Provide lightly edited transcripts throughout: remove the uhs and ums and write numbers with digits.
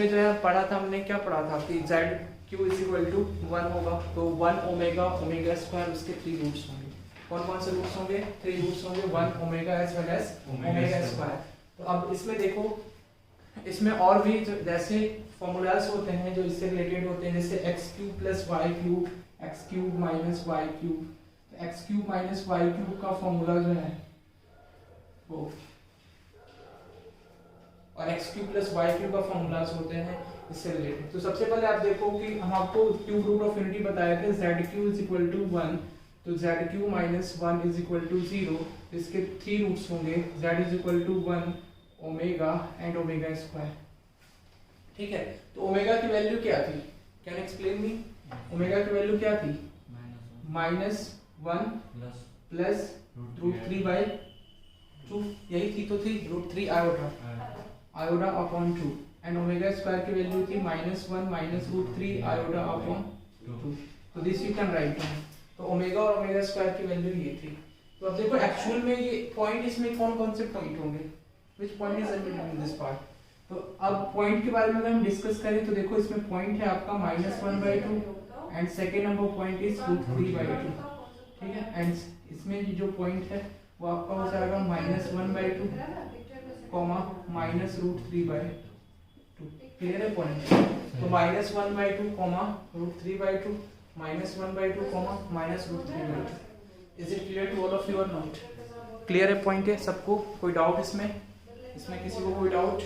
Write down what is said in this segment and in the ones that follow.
में जो है पढ़ा था, हमने क्या पढ़ा था कि z cube is equal to 1 होगा, तो 1 ओमेगा ओमेगा स्क्वायर उसके 3 रूट्स होंगे। कौन कौन से रूट्स होंगे? 3 रूट्स होंगे, 1 omega as well as omega square. तो अब इसमें देखो, इसमें और भी जैसे फॉर्मूलाज होते हैं जो इससे रिलेटेड होते हैं, जैसे x cube plus y cube, x cube minus y cube. तो x cube minus y cube का फॉर्मूला जो है वो, और x cube plus y cube का फॉर्मूलाज होते हैं इससे रिलेटेड। तो सबसे पहले आप देखो कि हम आपको क्यूब रूट ऑफ यूनिटी बताए थे, z cube is equal to 1, तो z cube minus 1 is equal to 0। इसके 3 रूट्स होंगे, z is equal to 1 omega and omega square. ठीक है, तो ओमेगा की वैल्यू क्या थी? Can explain me? ओमेगा की वैल्यू क्या थी? -1 प्लस √3/2, यही थी तो थी √3 आयोडा अपॉन 2, एंड ओमेगा स्क्वायर की वैल्यू थी -1 माइनस √3 आयोडा अपॉन 2। तो this you can write down. तो ओमेगा और ओमेगा स्क्वायर की वैल्यू ये थी। तो अब देखो एक्चुअल में ये पॉइंट, इसमें कौन कौन से पॉइंट होंगे, which point is in this part. तो अब पॉइंट के बारे में अगर हम डिस्कस करें तो देखो इसमें पॉइंट है आपका -1/2 and second number point is √3/2। ठीक है, एंड इसमें जो पॉइंट है वो आपका हो जाएगा -1/2 कॉमा -√3/2। क्लियर है पॉइंट? तो -1/2 comma √3/2 -1/2 comma -√3/2। Is it clear to all of you और नॉट? क्लियर है पॉइंट है सबको? कोई डाउट इसमें किसी को कोई डाउट?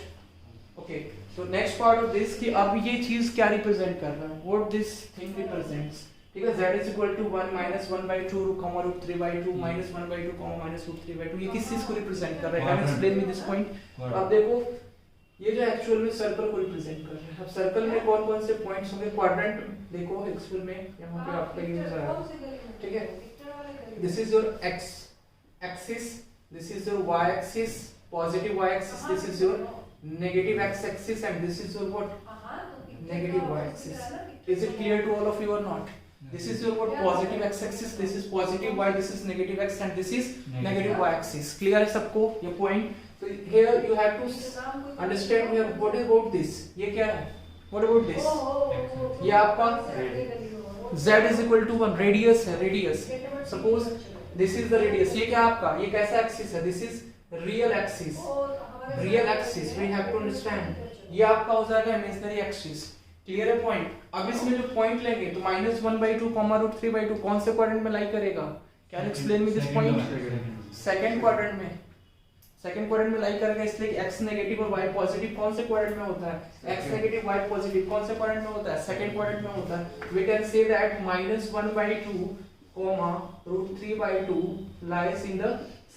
ओके, तो नेक्स्ट पार्ट ऑफ दिस कि अब ये चीज क्या रिप्रेजेंट कर रहा है, व्हाट दिस थिंग रिप्रेजेंट्स। ठीक है, z is equal to 1 -1/2 comma √3/2 -1/2 comma -√3/2, ये किस चीज को रिप्रेजेंट कर रहा है? Can explain me this point? तो अब देखो ये जो एक्चुअल में सर्कल को रिप्रेजेंट कर रहा है। अब सर्कल में कौन कौन से पॉइंट्स होंगे? क्वाड्रेंट देखो एक्चुअल में यहाँ पे आपका यूज आया। ठीक है, this is your x axis, this is your y axis, positive y axis, this is your negative x axis, and this is your what? Negative y axis. Is it clear to all of you or not? This is your what? Positive x axis, this is positive y, this is negative x, and this is negative y axis. Clear है सबको ये point? So here you have to understand here what is about this. ये क्या है? What about this? ये आपका z is equal to 1, radius है, radius. Suppose this is the radius. ये क्या आपका? ये कैसा axis है? This is real axis. Real axis we have to understand, ये आपका हो जाएगा इमेजिनरी एक्सिस। क्लियर है पॉइंट? अब इसमें जो पॉइंट लेंगे तो -1/2 कॉमा √3/2 कौन से क्वाड्रेंट में लाई करेगा? Can explain me this point? Second quadrant में, सेकंड क्वाड्रेंट में लाई करेगा, इसलिए x नेगेटिव और y पॉजिटिव कौन से क्वाड्रेंट में होता है? x नेगेटिव y पॉजिटिव कौन से क्वाड्रेंट में होता है? सेकंड क्वाड्रेंट में होता है। We can say that -1/2 comma √3/2 lies in the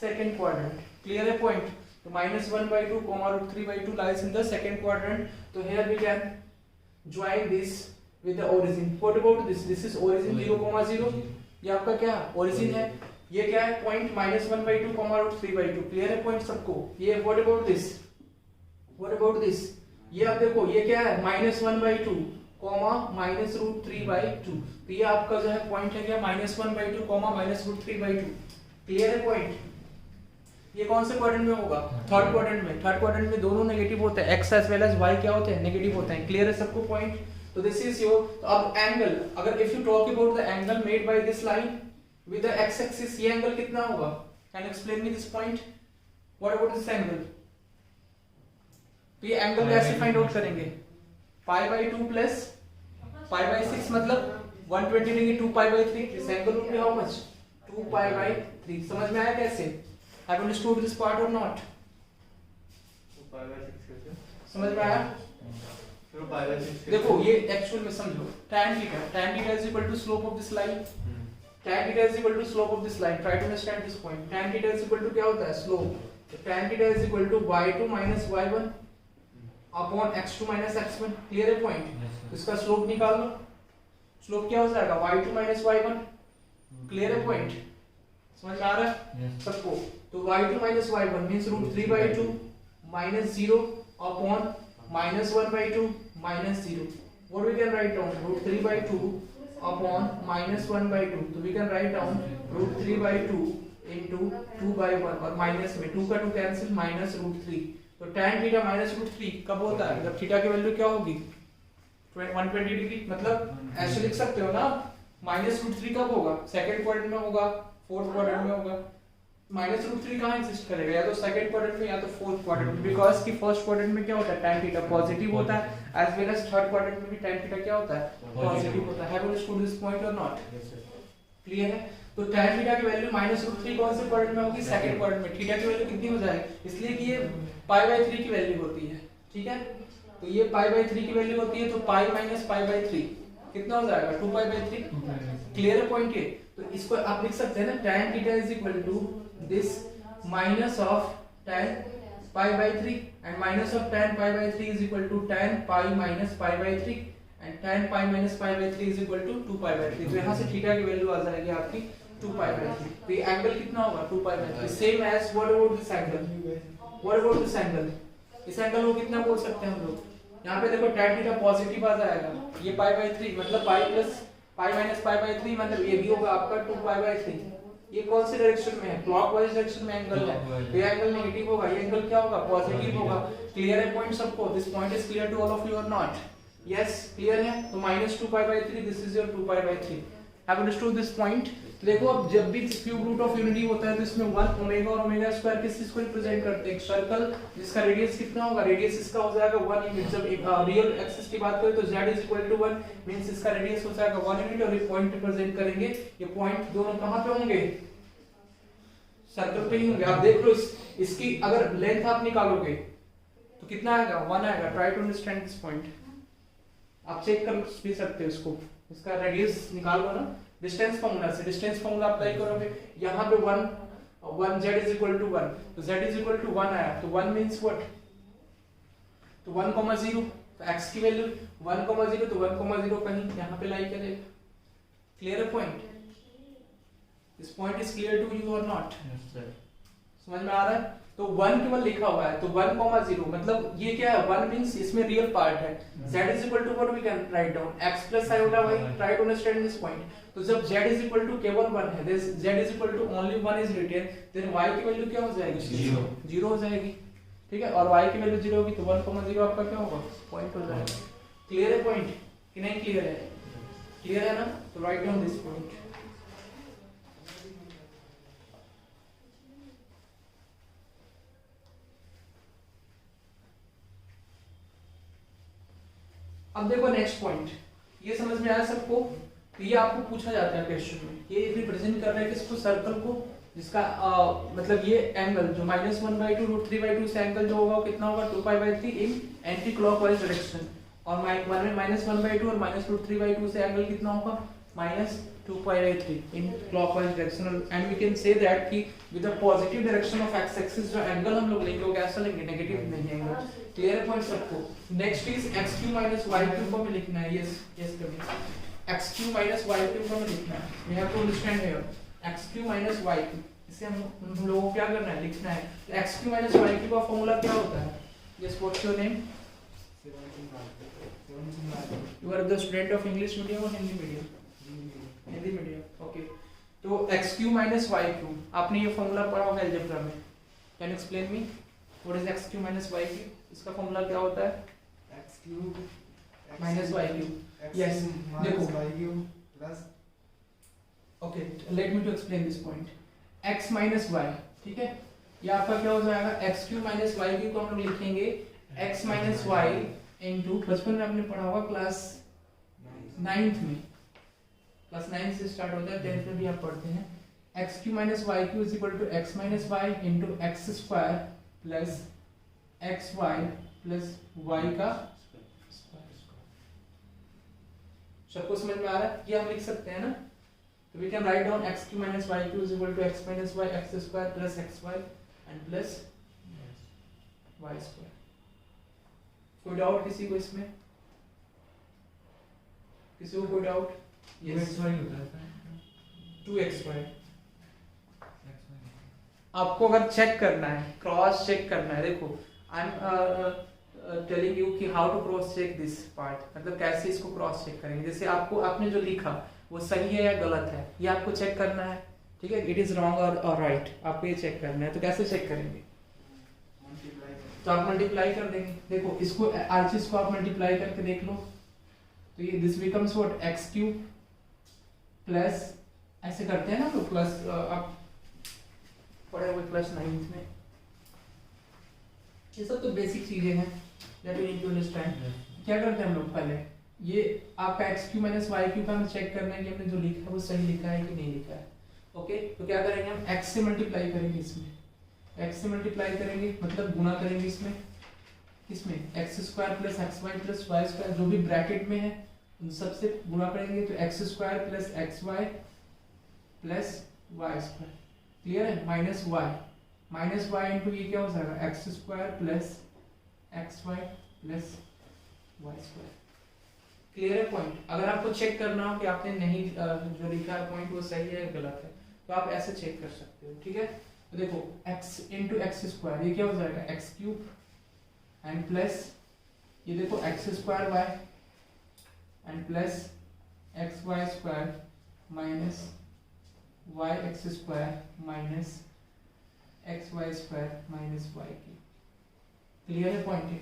second quadrant. Clear है पॉइंट? तो -1/2 comma √3/2 lies in the second quadrant. So here we can join this with the origin. What about this? This is origin 0,0. ये आपका क्या origin है? ये क्या है? Point -1/2 comma √3/2. Clear है point सबको? ये what about this? What about this? ये आप देखो ये क्या है? -1/2 comma -√3/2. तो ये आपका जो है point है क्या? -1/2 comma -√3/2. Clear है point? ये कौन से क्वाड्रेंट में होगा? थर्ड क्वाड्रेंट में। थर्ड क्वाड्रेंट में दोनों नेगेटिव होते हैं, x as well as y क्या होते हैं? नेगेटिव होते हैं। क्लियर है सबको पॉइंट? तो दिस इज योर, तो अब एंगल, अगर if you talk about the angle made by this line with the x axis, ये एंगल कितना होगा? Can explain me this point? What about this angle? तो ये एंगल कैसे फाइंड आउट करेंगे? π/2 प्लस π/6 मतलब 120 degree 2π/3। This angle will be how much? 2π/3। समझ में आया कैसे? Have you understood this part or not? समझ में आया? देखो ये एक्चुअल में समझो, tan theta is equal to slope of this line. Tan theta is equal to slope of this line. Try to understand this point. Tan theta is equal to क्या होता है? Slope. तो tan theta is equal to y2 minus y1 upon x2 minus x1. Clear है point? इसका slope निकाल लो। Slope क्या हो जाएगा? y2 minus y1. Clear है point? समझ में आ रहा है सबको? तो y2 minus y1 means √3/2 minus 0 upon -1/2 minus 0. What we can write down? √3/2 upon -1/2. तो we can write down √3/2 into 2/1 और माइनस में 2 का 2 कैंसिल -√3. तो tan थीटा माइनस रूट 3 कब होता है, जब थीटा की वैल्यू क्या होगी 120 डिग्री। मतलब ऐसे लिख सकते हो ना, माइनस रूट 3 कब होगा, सेकंड क्वाड्रेंट में होगा, फोर्थ क्वाड्रेंट में होगा। माइनस रूट 3 कहाँ एग्जिस्ट करेगा, या तो सेकंड क्वाड्रेंट में या तो फोर्थ क्वाड्रेंट में, बिकॉज कि फर्स्ट क्वाड्रेंट में क्या होता है tan थीटा पॉजिटिव होता है, as well as third quadrant में भी tan थीटा क्या होता है पॉजिटिव होता है। Have you understood this point और नॉट? क्लियर है? तो tan थीटा की वैल्यू माइनस रूट 3 कौन से क्वाड्रेंट में होगी, सेकंड क्वाड्रेंट में। थीटा की वैल्यू कितनी हो जाएगी, इसलिए कि ये पाई बाय 3 की वैल्यू होती है, ठीक है। तो ये पाई बाय 3 की वैल्यू होती है, तो पाई माइनस पाई बाय 3 कितना हो जाएगा 2 पाई बाय 3। क्लियर है पॉइंट ये? तो इसको आप लिख सकते हैं ना, tan theta is equal to this minus of tan pi by 3 and minus of tan pi by 3 is equal to tan pi minus pi by 3 and tan pi minus pi by 3 is equal to 2 pi by 3। तो यहाँ से theta की value आ जाएगी आपकी 2 pi by 3। तो ये angle कितना होगा 2 pi by 3, same as what about this angle, what about this angle, इस एंगल को कितना बोल सकते हैं हम लोग, यहाँ पे देखो tan थीटा पॉजिटिव आ जाएगा, ये पाई बाय 3 मतलब pi plus pi minus pi by 3 मतलब ये भी होगा आपका 2 पाई बाय 3। ये कौन से डायरेक्शन में है, क्लॉकवाइज डायरेक्शन में एंगल है, तो ये एंगल नेगेटिव होगा, ये एंगल क्या होगा पॉजिटिव होगा। क्लियर है पॉइंट सबको? This point is clear to all of you और नॉट? यस क्लियर है। तो minus 2 pi by 3 this is your 2 pi by 3। Have understood this point? देखो अब जब भी क्यूब रूट ऑफ यूनिटी होता है तो इसमें 1 ओमेगा और ओमेगा स्क्वायर किस चीज को रिप्रेजेंट करते हैं, एक सर्कल जिसका रेडियस कितना होगा, रेडियस इसका हो जाएगा 1 यूनिट। जब रियल एक्सिस की बात करें तो z is equal to 1 means इसका रेडियस हो जाएगा 1 यूनिट और ये पॉइंट रिप्रेजेंट करेंगे। ये पॉइंट दोनों कहां पे होंगे, सर्कल पे ही होंगे। आप देख लो इसकी अगर लेंथ आप निकालोगे तो कितना आएगा 1 आएगा। Try to understand this point, आप चेक कर भी सकते हो इसको, इसका रेडियस निकाल लो ना डिस्टेंस फार्मूला से, डिस्टेंस फार्मूला अप्लाई करोगे, यहाँ पे 1 z इज इक्वल टू 1, तो z इज इक्वल टू 1 आया, तो 1 मींस व्हाट, तो 1,0, तो x की वैल्यू 1,0 तो 1,0 कहीं यहाँ पे लाई करेगा। क्लियर है point? This point is clear to you और नॉट? Yes sir. समझ में आ रहा है? तो 1 केवल लिखा हुआ है, तो 1,0 मतलब ये क्या है, 1 मींस इसमें रियल पार्ट है। z is equal to what we can write down x plus iota y। Try to understand this point. तो जब z इज इक्वल टू केवल 1 है, this z is equal to only 1 is written, then y की value क्या हो जाएगी 0 हो जाएगी, ठीक है। और y की वैल्यू 0 होगी तो 1,0 आपका क्या होगा पॉइंट हो जाएगा। क्लियर है पॉइंट कि नहीं क्लियर है? क्लियर है ना? तो राइट डाउन दिस पॉइंट। अब देखो नेक्स्ट पॉइंट, ये समझ में आया सबको? तो ये आपको पूछा जाता है क्वेश्चन में, ये रिप्रेजेंट कर रहा है किसको, सर्कल को, जिसका मतलब ये एंगल जो -1/2 √3/2 से एंगल जो होगा वो कितना होगा 2 pi by 3 in anti clockwise direction, और -1/2 और -√3/2 से एंगल कितना होगा -2 pi by 3 in clockwise direction. And we can say that कि with the positive direction of x axis जो एंगल हम लोग लेंगे वो कैसा लेंगे, नेगेटिव नहीं एंगल। क्लियर है पॉइंट सबको? नेक्स्ट इज x³ - y³ को हमें लिखना है। Yes yes coming. x³ - y³ को हमें लिखना है, we have to understand here x³ - y³, इसे हम लोगों को क्या करना है, लिखना है। तो x³ - y³ का फार्मूला क्या होता है? Yes what's your name? You are the student of English medium और Hindi medium? Hindi medium, okay. तो x³ - y³, आपने ये फार्मूला पढ़ा होगा अलजेब्रा में। Can you explain me what is x³ - y³? इसका फार्मूला क्या होता है? x³ - y³। Yes, देखो plus, okay let me to explain this point. x minus y, ठीक है, ये आपका क्या हो जाएगा x³ - y³ को हम लोग लिखेंगे x - y इनटू, बचपन में आपने पढ़ा होगा क्लास 9th में, क्लास 9 से स्टार्ट होता है, 10th में भी आप पढ़ते हैं। x³ - y³ is equal to x - y into x² plus xy plus y का सबको समझ में आ रहा है? ये हम लिख सकते हैं ना, तो we can write down x³ - y³ is equal to x - y x² plus xy and plus y²। कोई डाउट किसी को इसमें? किसी को कोई डाउट? यस y होता है 2xy। आपको अगर चेक करना है, क्रॉस चेक करना है, देखो आई एम टेलिंग यू कि how to cross check this part, मतलब कैसे इसको क्रॉस चेक करेंगे। जैसे आपको आपने जो लिखा वो सही है या गलत है, ये आपको चेक करना है, ठीक है, इट इज रॉन्ग और राइट, आपको ये चेक करना है। तो कैसे चेक करेंगे? तो आप मल्टीप्लाई कर देंगे। देखो इसको हर चीज को आप मल्टीप्लाई करके देख लो, तो ये this becomes what x cube plus, ऐसे करते हैं ना, तो प्लस आप पढ़े हुए क्लास 9th में, ये सब तो बेसिक चीजें हैं that you need to understand. क्या करते हैं हम लोग, पहले ये आपका x cube minus y cube का हमें चेक करना है कि हमने जो लिखा है वो सही लिखा है कि नहीं लिखा है। ओके, तो क्या करेंगे हम x से मल्टीप्लाई करेंगे, इसमें x से मल्टीप्लाई करेंगे मतलब गुना करेंगे इसमें x square plus x y plus y square, जो भी ब्रैकेट में है उन सबसे गुना करेंगे, तो x square plus x y plus y square, clear है, माइनस वाई इंटू ये क्या हो जाएगा x square plus x y plus y square, clear है पॉइंट। अगर आपको चेक करना हो कि आपने नहीं जो लिखा है पॉइंट वो सही है या गलत है, तो आप ऐसे चेक कर सकते हो, ठीक है। तो देखो x इंटू एक्स स्क्वायर, ये क्या हो जाएगा एक्स क्यूब एंड प्लस ये देखो x square y and plus x y square minus y x square minus x y square minus y cube, clear है पॉइंट।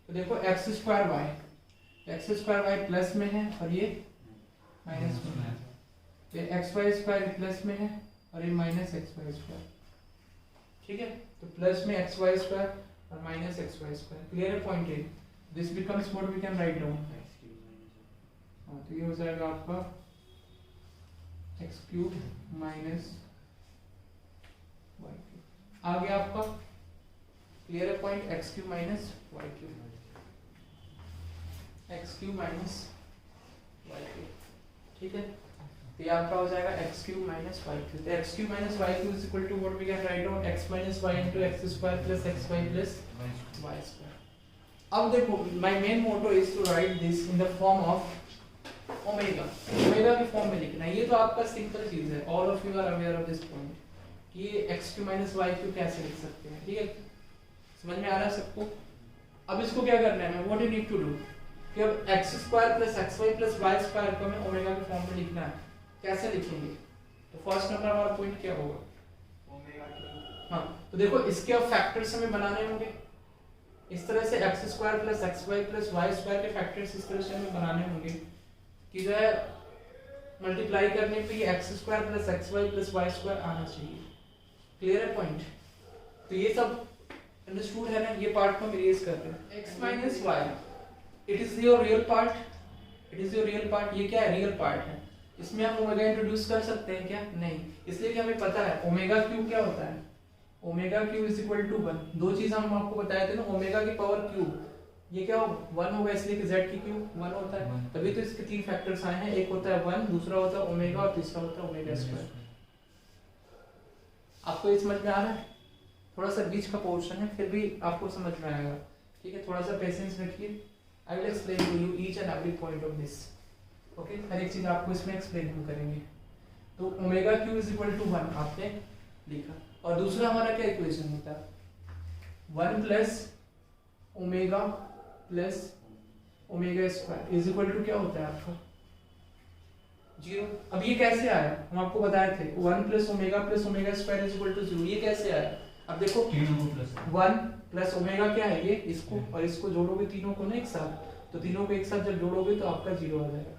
तो देखो एक्स स्क्वायर वाई प्लस में है और ये माइनस में है, ये एक्स वाई स्क्वायर प्लस में है और ये माइनस एक्स वाई स्क्वायर, ठीक है। तो प्लस में एक्स वाई स्क्वायर और minus x y square, clear है point A. This becomes what we can write down, तो ये हो जाएगा आपका x cube minus y cube, आ गया आपका, क्लियर है point, x cube minus y cube, x cube minus y cube, ठीक है। तो ये आपका हो जाएगा x cube minus y cube, तो x cube minus y cube is equal to what we can write down x minus y into x square plus x y plus y square. अब देखो my main motto is to write this in the form of omega, omega के फॉर्म में लिखना है। ये तो आपका सिंपल चीज है, all of you are aware of this point कि ये x cube minus y cube कैसे लिख सकते हैं, ठीक है, समझ में आ रहा है सबको। अब इसको क्या करना है, what you need to do कि अब x square plus x y plus y square को हमें ओमेगा के फॉर्म में लिखना है। कैसे लिखेंगे, तो फर्स्ट नंबर हमारा पॉइंट क्या होगा, ओमेगा क्यूब। हाँ, तो देखो इसके अब फैक्टर्स हमें बनाने होंगे, इस तरह से x square plus x y plus y square के फैक्टर्स इस तरह से हमें बनाने होंगे कि जो है मल्टीप्लाई करने पे ये x square plus x y plus y square आना चाहिए, क्लियर है पॉइंट। तो ये सब अंडरस्टूड है ना, ये पार्ट को हम इरेज कर रहे हैं। x minus why it is your real part, it is your real part, ये क्या है रियल पार्ट है, इसमें हम ओमेगा इंट्रोड्यूस कर सकते हैं क्या, नहीं, इसलिए कि हमें पता है ओमेगा क्यूब क्या होता है, omega cube is equal to 1, दो चीज हम आपको बताए थे ना, ओमेगा की पावर क्यूब ये क्या होगा 1 होगा, इसलिए कि z की क्यूब 1 होता है, तभी तो इसके तीन फैक्टर्स आए हैं, एक होता है 1, दूसरा होता है ओमेगा और तीसरा होता है ओमेगा स्क्वायर। आपको ये समझ में आ रहा है, थोड़ा सा बीच का पोर्शन है फिर भी आपको समझ में आएगा, ठीक है, थोड़ा सा पेशेंस रखिए, I will explain to you each and every point of this, okay, हर एक चीज आपको इसमें एक्सप्लेन हम करेंगे। तो omega q is equal to 1 आपने लिखा, और दूसरा हमारा क्या इक्वेशन होता है 1 plus omega plus omega square is equal to क्या होता है आपका 0। अब ये कैसे आया, हम आपको बताए थे 1 plus omega square is equal to 0, ये कैसे आया, अब देखो 1 प्लस ओमेगा क्या है ये, इसको और इसको जोड़ोगे तीनों को ना एक साथ, तो तीनों को एक साथ जब जोड़ोगे तो आपका 0 आ जाएगा,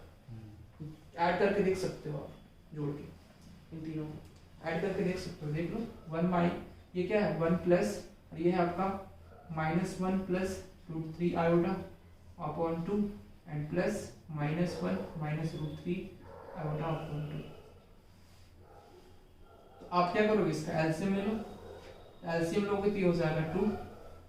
ऐड करके देख सकते हो आप, जोड़ के इन तीनों को ऐड करके देख सकते हो, देख लो 1 माइ ये क्या है 1 प्लस और ये है आपका -1 plus √3 iota upon 2 and plus -1 minus √3 iota upon 2। तो आप क्या करोगे, इसका एलसीएम ले लो, एलसीएम लोगे तो ये हो जाएगा 2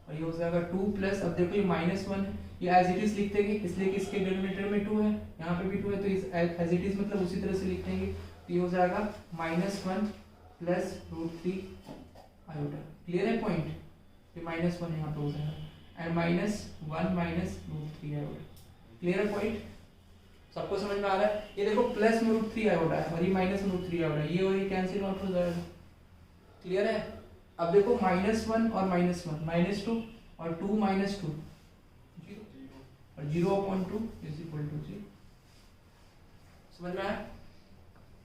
और ये हो जाएगा 2 प्लस, अब देखो ये -1 है, ये एज इट इज लिख देंगे इसलिए कि इसके डिनोमिनेटर में 2 है, यहाँ पे भी 2 है, तो इस एज इट इज मतलब उसी तरह से लिख देंगे, तो ये हो जाएगा -1 प्लस √3 आयोटा, क्लियर है पॉइंट, ये -1 यहाँ पे हो जाएगा एंड -1 माइनस √3 आयोटा, क्लियर है पॉइंट, सबको समझ में आ रहा है। ये देखो प्लस में √3 आयोटा है और ये माइनस में √3 आयोटा है, ये और ये कैंसिल आउट हो जाएगा, क्लियर है। अब देखो -1 और -1 -2 और 2 -2 और 0/2 इज इक्वल टू 0, समझ में आया,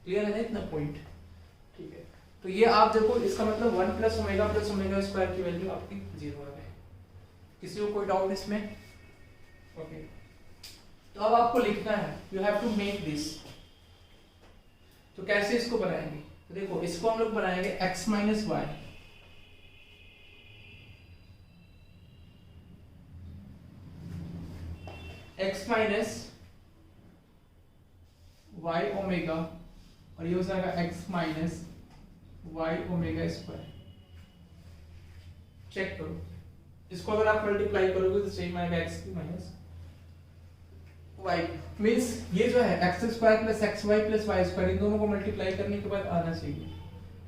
क्लियर है इतना पॉइंट, ठीक है। तो ये आप देखो इसका मतलब 1 प्लस ओमेगा स्क्वायर की वैल्यू आपकी 0 आ गई, किसी को कोई डाउट इसमें? ओके, तो अब आपको लिखना है, you have to make this. तो कैसे इसको बनाएंगे? तो देखो इसको हम लोग बनाएंगे x minus y, x minus y omega, और ये हो जाएगा x minus y omega square. Check करो, इसको अगर आप मल्टीप्लाई करोगे तो सेम आएगा x की माइनस वाई, मीन्स ये जो है x square plus x y plus y square, इन दोनों को मल्टीप्लाई करने के बाद आना चाहिए।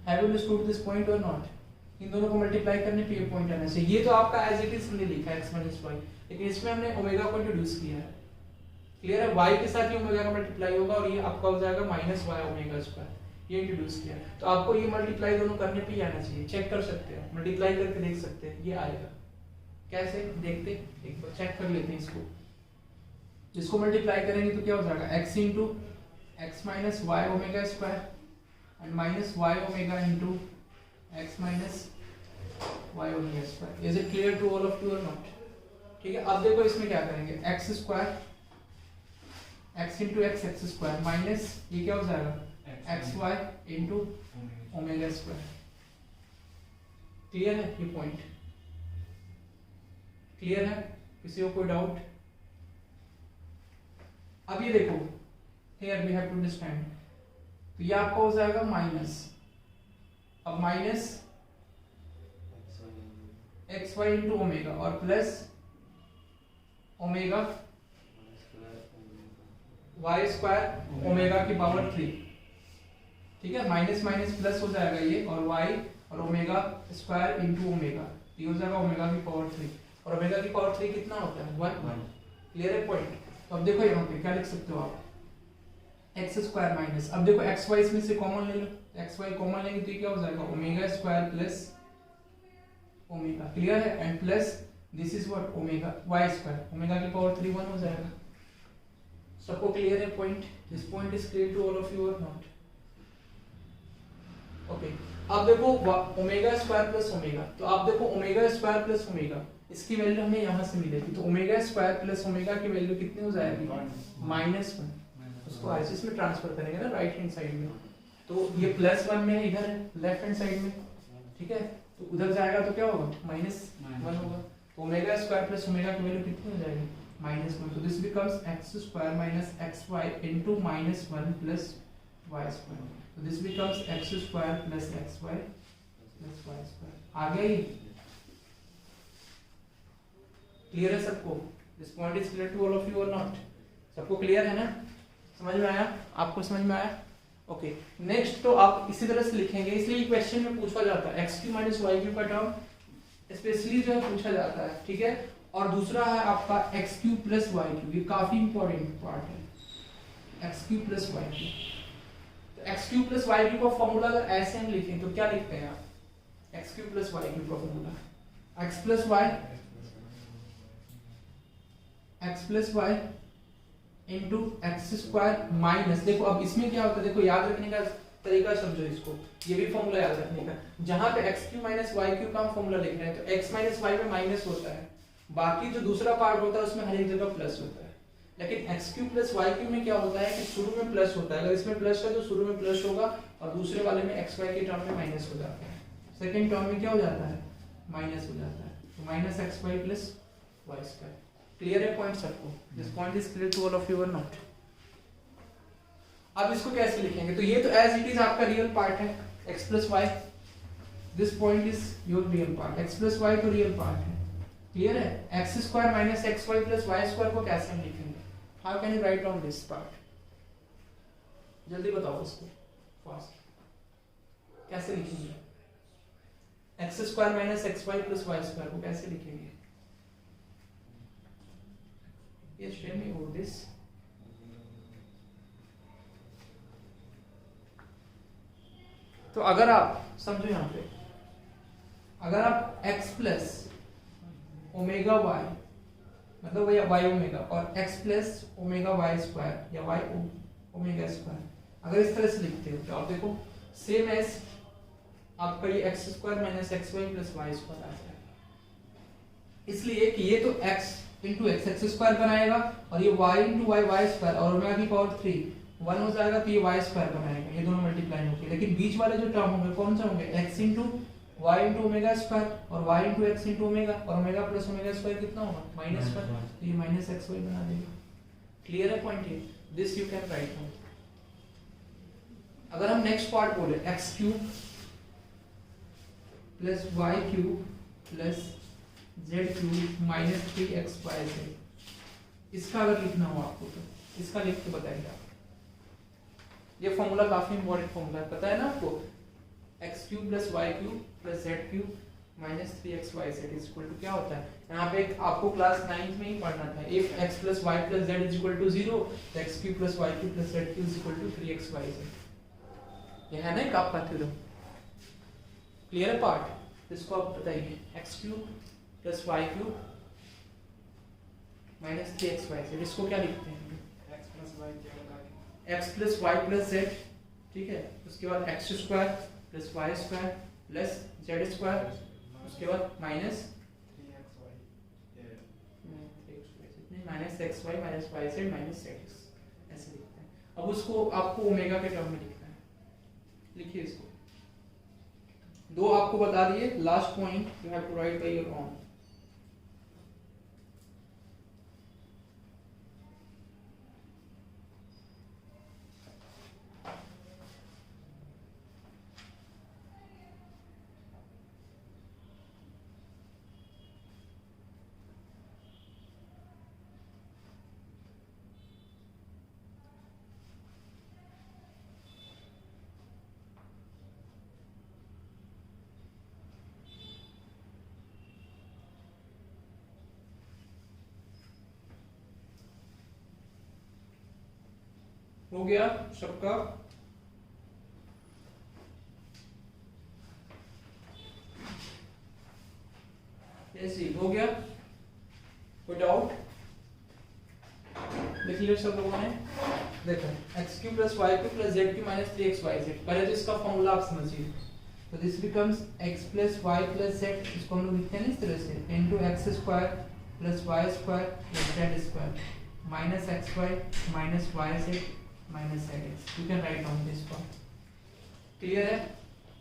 Have you understood this point और नॉट? इन दोनों को मल्टीप्लाई करने पे ये पॉइंट आना चाहिए। ये तो आपका एज इट इज हमने लिखा है एक्स माइनस वाई, लेकिन इसमें हमने ओमेगा को इंट्रोड्यूस किया है। क्लियर है? वाई के साथ ही ओमेगा का मल्टीप्लाई होगा और ये आपका हो जाएगा माइनस वाई ओमेगा स्क्वायर, ये इंट्रोड्यूस किया। तो आपको ये मल्टीप्लाई दोनों करने पे ही आना चाहिए। चेक कर सकते हो, मल्टीप्लाई करके देख सकते हैं, ये आएगा। कैसे देखते, एक बार चेक कर लेते हैं इसको। इसको मल्टीप्लाई करेंगे तो क्या हो जाएगा, x into x minus y omega square and minus y omega into x minus y omega square. Is it clear to all of you और नॉट? ठीक है, अब देखो इसमें क्या करेंगे, x square x into x x square minus ये क्या हो जाएगा x y into omega square. Clear है ये पॉइंट? क्लियर है? किसी को कोई डाउट? अब ये देखो, here we have to understand, तो ये आपका हो जाएगा माइनस, अब minus x y into omega और plus omega y square omega की पावर 3। ठीक है, माइनस माइनस प्लस हो जाएगा ये, और वाई और ओमेगा स्क्वायर इंटू ओमेगा, ये हो जाएगा ओमेगा की पावर 3, और ओमेगा की पावर 3 कितना होता है 1। क्लियर है पॉइंट? तो अब देखो यहाँ पे क्या लिख सकते हो आप, एक्स स्क्वायर माइनस, अब देखो एक्स वाई इसमें से कॉमन ले लो, एक्स वाई कॉमन लेंगे तो ये क्या हो जाएगा omega square plus omega. Clear है? And plus this is what omega y square, omega की पावर 3 1 हो जाएगा। सबको क्लियर है point? This point is clear to all of you और नॉट? ओके, अब देखो ओमेगा स्क्वायर प्लस ओमेगा, तो आप देखो ओमेगा स्क्वायर प्लस ओमेगा, इसकी वैल्यू हमें यहाँ से मिलेगी, तो ओमेगा स्क्वायर प्लस ओमेगा की वैल्यू कितनी हो जाएगी -1। उसको आइसिस में ट्रांसफर करेंगे ना राइट हैंड साइड में, तो ये +1 में इधर है लेफ्ट हैंड साइड में। ठीक है, तो उधर जाएगा तो क्या होगा -1 होगा, तो ओमेगा स्क्वायर प्लस ओमेगा की वैल्यू कितनी हो जाएगी -1। तो this becomes x square minus x y into -1 plus y square. तो this becomes x square plus x y plus y square. आ गया ये? क्लियर है सबको? This point is clear to all of you और नॉट? सबको क्लियर है ना? समझ में आया? आपको समझ में आया? ओके, नेक्स्ट तो आप इसी तरह से लिखेंगे, इसलिए क्वेश्चन में पूछा जाता है x cube minus y cube का टर्म स्पेशली जो है पूछा जाता है। ठीक है, और दूसरा है आपका x cube plus y cube, ये काफी इंपॉर्टेंट पार्ट है, x cube plus y cube. तो x cube plus y cube का फॉर्मूला अगर ऐसे हम लिखें तो क्या लिखते हैं आप, x cube plus y cube का formula x plus y into x square minus, देखो अब इसमें क्या होता है, देखो याद रखने का तरीका समझो इसको, ये भी फॉर्मूला याद रखने का। जहां पे x cube minus y cube का हम फॉर्मूला लिख रहे हैं तो एक्स माइनस वाई में माइनस होता है, बाकी जो दूसरा पार्ट होता है उसमें हर एक जगह प्लस होता है। लेकिन x cube plus y cube में क्या होता है कि शुरू में प्लस होता है, अगर इसमें प्लस है तो शुरू में प्लस होगा और दूसरे वाले में एक्स वाई के टर्म में माइनस हो जाता है, सेकेंड टर्म में क्या हो जाता है माइनस हो जाता है, तो minus x y plus y square. Clear है पॉइंट सबको? This point is clear to all of you और नॉट? अब इसको कैसे लिखेंगे, तो ये तो एज इट इज आपका रियल पार्ट है x plus y, this point is your real part, x plus y तो रियल पार्ट है। क्लियर है? X square minus x y plus y square को कैसे हम लिखेंगे, how can you write down this part, जल्दी बताओ उसको फास्ट, कैसे लिखेंगे x square minus x y plus y square को कैसे लिखेंगे? Yes, tell me about this. तो अगर आप समझो यहाँ पे, अगर आप x प्लस ओमेगा वाई मतलब या वाई ओमेगा और x plus omega y square या वाई ओमेगा स्क्वायर अगर इस तरह से लिखते हो तो आप देखो सेम एज आपका ये x square minus x y plus y square आ जाएगा। इसलिए कि ये तो x into x x square बनाएगा और ये y into y y square और ओमेगा की पावर 3 1 हो जाएगा तो ये y स्क्वायर बनाएगा, ये दोनों मल्टीप्लाई होंगे। लेकिन बीच वाले जो टर्म होंगे कौन से होंगे, x into y into omega square और y into x into omega, और ओमेगा प्लस ओमेगा स्क्वायर कितना होगा माइनस वन, तो ये माइनस एक्स वाई बना देगा। क्लियर है पॉइंट ये, this you can write down. अगर हम नेक्स्ट पार्ट बोले x cube plus y cube plus z cube minus 3xy z, इसका अगर लिखना हो आपको तो इसका लिख के बताइए आप। ये फॉर्मूला काफी इंपॉर्टेंट फॉर्मूला है, पता है ना आपको, x cube plus y cube plus z cube minus 3xy z is equal to क्या होता है। यहाँ पे आपको क्लास 9th में ही पढ़ना था, if x plus y plus z is equal to 0 तो x cube plus y cube plus z cube is equal to 3xy z। ये है ना एक आपका थ्योरम, क्लियर है पार्ट। इसको आप बताइए, x cube plus y cube minus 3xy z, इसको क्या लिखते हैं, x plus y x plus y plus z, ठीक है। उसके बाद x square plus y square plus z square, उसके बाद minus 3xy minus x y minus y z minus z x, ऐसे लिखते हैं। अब उसको आपको ओमेगा के टर्म में लिखना है, लिखिए इसको। दो आपको बता दिए, last point you have to write by your own. हो गया सबका, ऐसे हो गया, कोई डाउट लिख लिया सब लोगों ने। देखो x cube plus y cube plus z cube minus 3xy z, पहले तो इसका फॉर्मूला आप समझिए। तो this becomes x plus y plus z, इसको हम लोग लिखते हैं इस तरह से, into x square plus y square plus z square minus x y minus y z minus z x. You can write down this part, clear है।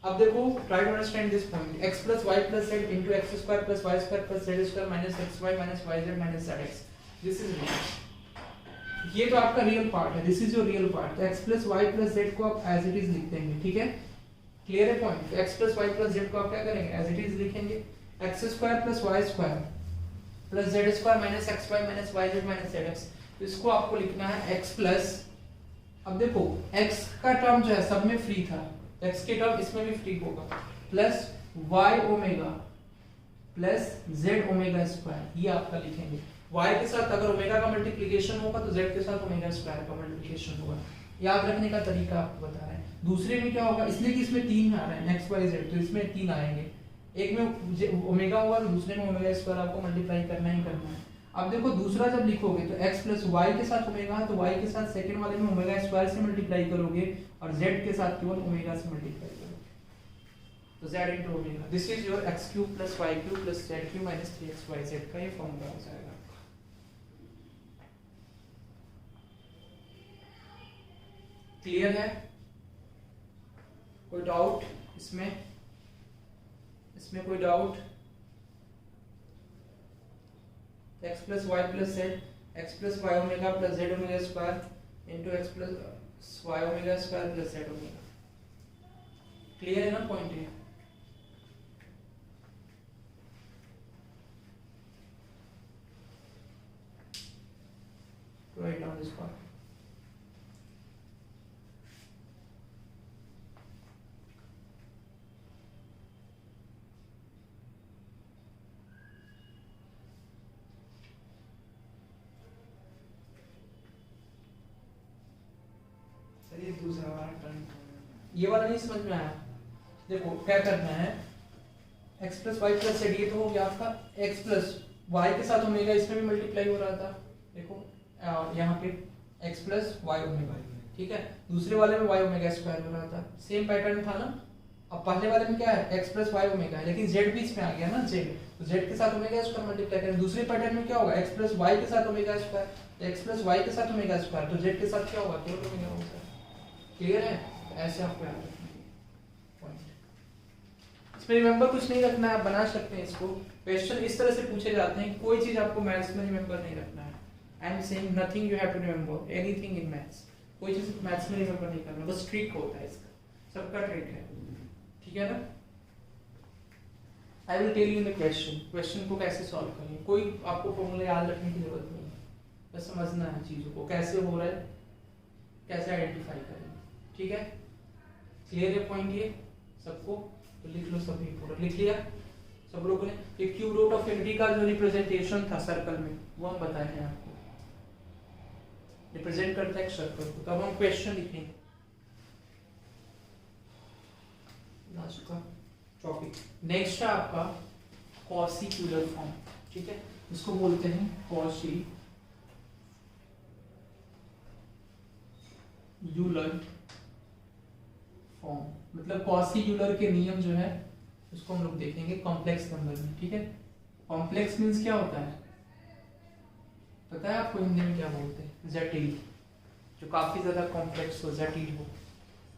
अब देखो try to understand this point, x plus y plus z into x square plus y square plus z square minus x y minus y z minus z x, this is real. ये तो आपका real part है, this is your real part. तो x plus y plus z को आप as it is लिख देंगे, ठीक है, क्लियर है पॉइंट। तो x plus y plus z को आप क्या करेंगे, एज इट इज लिखेंगे, x square plus y square plus z square minus x y minus y z minus z x. तो इसको आपको लिखना है x प्लस, अब देखो x का टर्म जो है सब में फ्री था, x के टर्म इसमें भी फ्री होगा, plus y omega plus z omega square, ये आपका लिखेंगे। y के साथ अगर ओमेगा का मल्टीप्लिकेशन होगा तो z के साथ ओमेगा स्क्वायर का मल्टीप्लिकेशन होगा। याद रखने का तरीका आपको बता रहे हैं। दूसरे में क्या होगा, इसलिए कि इसमें 3 आ रहे हैं x y z, तो इसमें 3 आएंगे, एक में ओमेगा होगा तो दूसरे में ओमेगा स्क्वायर आपको मल्टीप्लाई करना ही करना है। अब देखो दूसरा जब लिखोगे तो x प्लस वाई के साथ ओमेगा है तो y के साथ सेकंड वाले में ओमेगा स्क्वायर से मल्टीप्लाई करोगे और z के साथ केवल ओमेगा से मल्टीप्लाई करोगे, तो z into omega. This is your x cube plus y cube plus z cube minus 3xyz का ये फॉर्मूला हो जाएगा। क्लियर है, कोई डाउट इसमें, इसमें कोई doubt. x plus y plus z, x plus y omega plus z omega square into x plus y omega square plus z omega, clear है ना पॉइंट ये। Write down this part. ये दूसरा वाला टर्म, ये वाला नहीं समझ में आया, देखो क्या करना है, x plus y plus z, ये तो हो गया आपका x प्लस वाई के साथ ओमेगा, इसमें भी मल्टीप्लाई हो रहा था, देखो यहाँ पे x प्लस वाई ओमेगा, ठीक है। दूसरे वाले में वाई ओमेगा स्क्वायर हो रहा था, सेम पैटर्न था ना। अब पहले वाले में क्या है x प्लस वाई ओमेगा है, लेकिन z बीच में आ गया ना z, तो z के साथ ओमेगा स्क्वायर मल्टीप्लाई करें। दूसरे पैटर्न में क्या होगा, x प्लस वाई के साथ omega square, x plus y के साथ ओमेगा स्क्वायर, तो z के साथ क्या होगा, केवल ओमेगा होगा। क्लियर है? ऐसे आपको याद रखना है पॉइंट। इसमें रिमेंबर कुछ नहीं रखना है, आप बना सकते हैं इसको। क्वेश्चन इस तरह से पूछे जाते हैं, कोई चीज आपको मैथ्स में रिमेंबर नहीं रखना है। I am saying nothing you have to remember anything in maths, कोई चीज मैथ्स में रिमेंबर नहीं करना, बस ट्रिक होता है इसका, सबका ट्रिक है, ठीक है ना। I will tell you in the question, question को कैसे सॉल्व करें। कोई आपको फॉर्मूला याद रखने की जरूरत नहीं है, बस समझना है चीजों को कैसे हो रहा है, कैसे आइडेंटिफाई करें, ठीक है। क्लियर है पॉइंट ये सबको, तो लिख लो सभी, पूरा लिख लिया सब लोगों ने। ये क्यूब रूट ऑफ इनफिनिटी का जो रिप्रेजेंटेशन था सर्कल में, वो हम बताए हैं आपको, रिप्रेजेंट करता है एक सर्कल को। तो अब हम क्वेश्चन लिखेंगे लास्ट का टॉपिक। नेक्स्ट है आपका कॉसी यूलर फॉर्म, ठीक है, इसको बोलते हैं कॉसी यूलर फॉर्म। मतलब कॉसी यूलर के नियम जो है उसको हम लोग देखेंगे कॉम्प्लेक्स नंबर में, ठीक है। कॉम्प्लेक्स मींस क्या होता है पता है आपको, हिंदी में क्या बोलते हैं, जटिल, जो काफी ज्यादा कॉम्प्लेक्स हो, जटिल हो,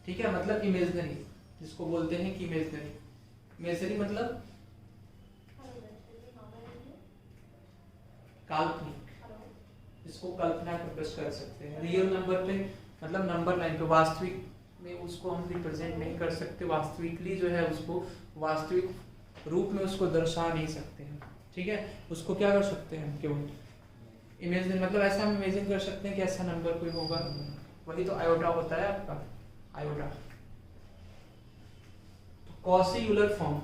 ठीक है। मतलब इमेजिनरी, जिसको बोलते हैं कि इमेजिनरी, इमेजिनरी मतलब काल्पनिक, इसको कल्पना प्रकट कर सकते हैं। रियल नंबर पे मतलब नंबर लाइन पे, वास्तविक में उसको हम रिप्रेजेंट नहीं कर सकते, वास्तविकली जो है उसको वास्तविक रूप में उसको दर्शा नहीं सकते हैं, ठीक है। उसको क्या कर सकते हैं, केवल इमेजिन, मतलब ऐसा हम इमेजिन कर सकते हैं कि ऐसा नंबर कोई होगा, वही तो आयोटा होता है आपका, आयोटा। तो Cauchy Euler form,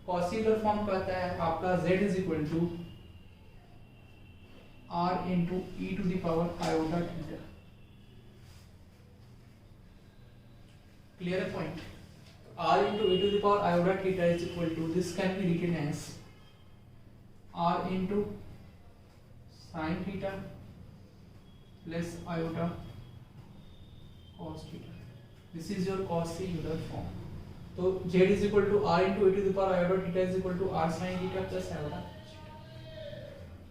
Cauchy Euler form कहता है आपका z is equal to r into e to the power iota theta. Clear है point. r into e to the power iota theta is equal to, this can be written as r into sin theta plus iota cos theta. This is your Cauchy Euler form. तो z is equal to r into e to the power iota theta is equal to r sin theta plus iota.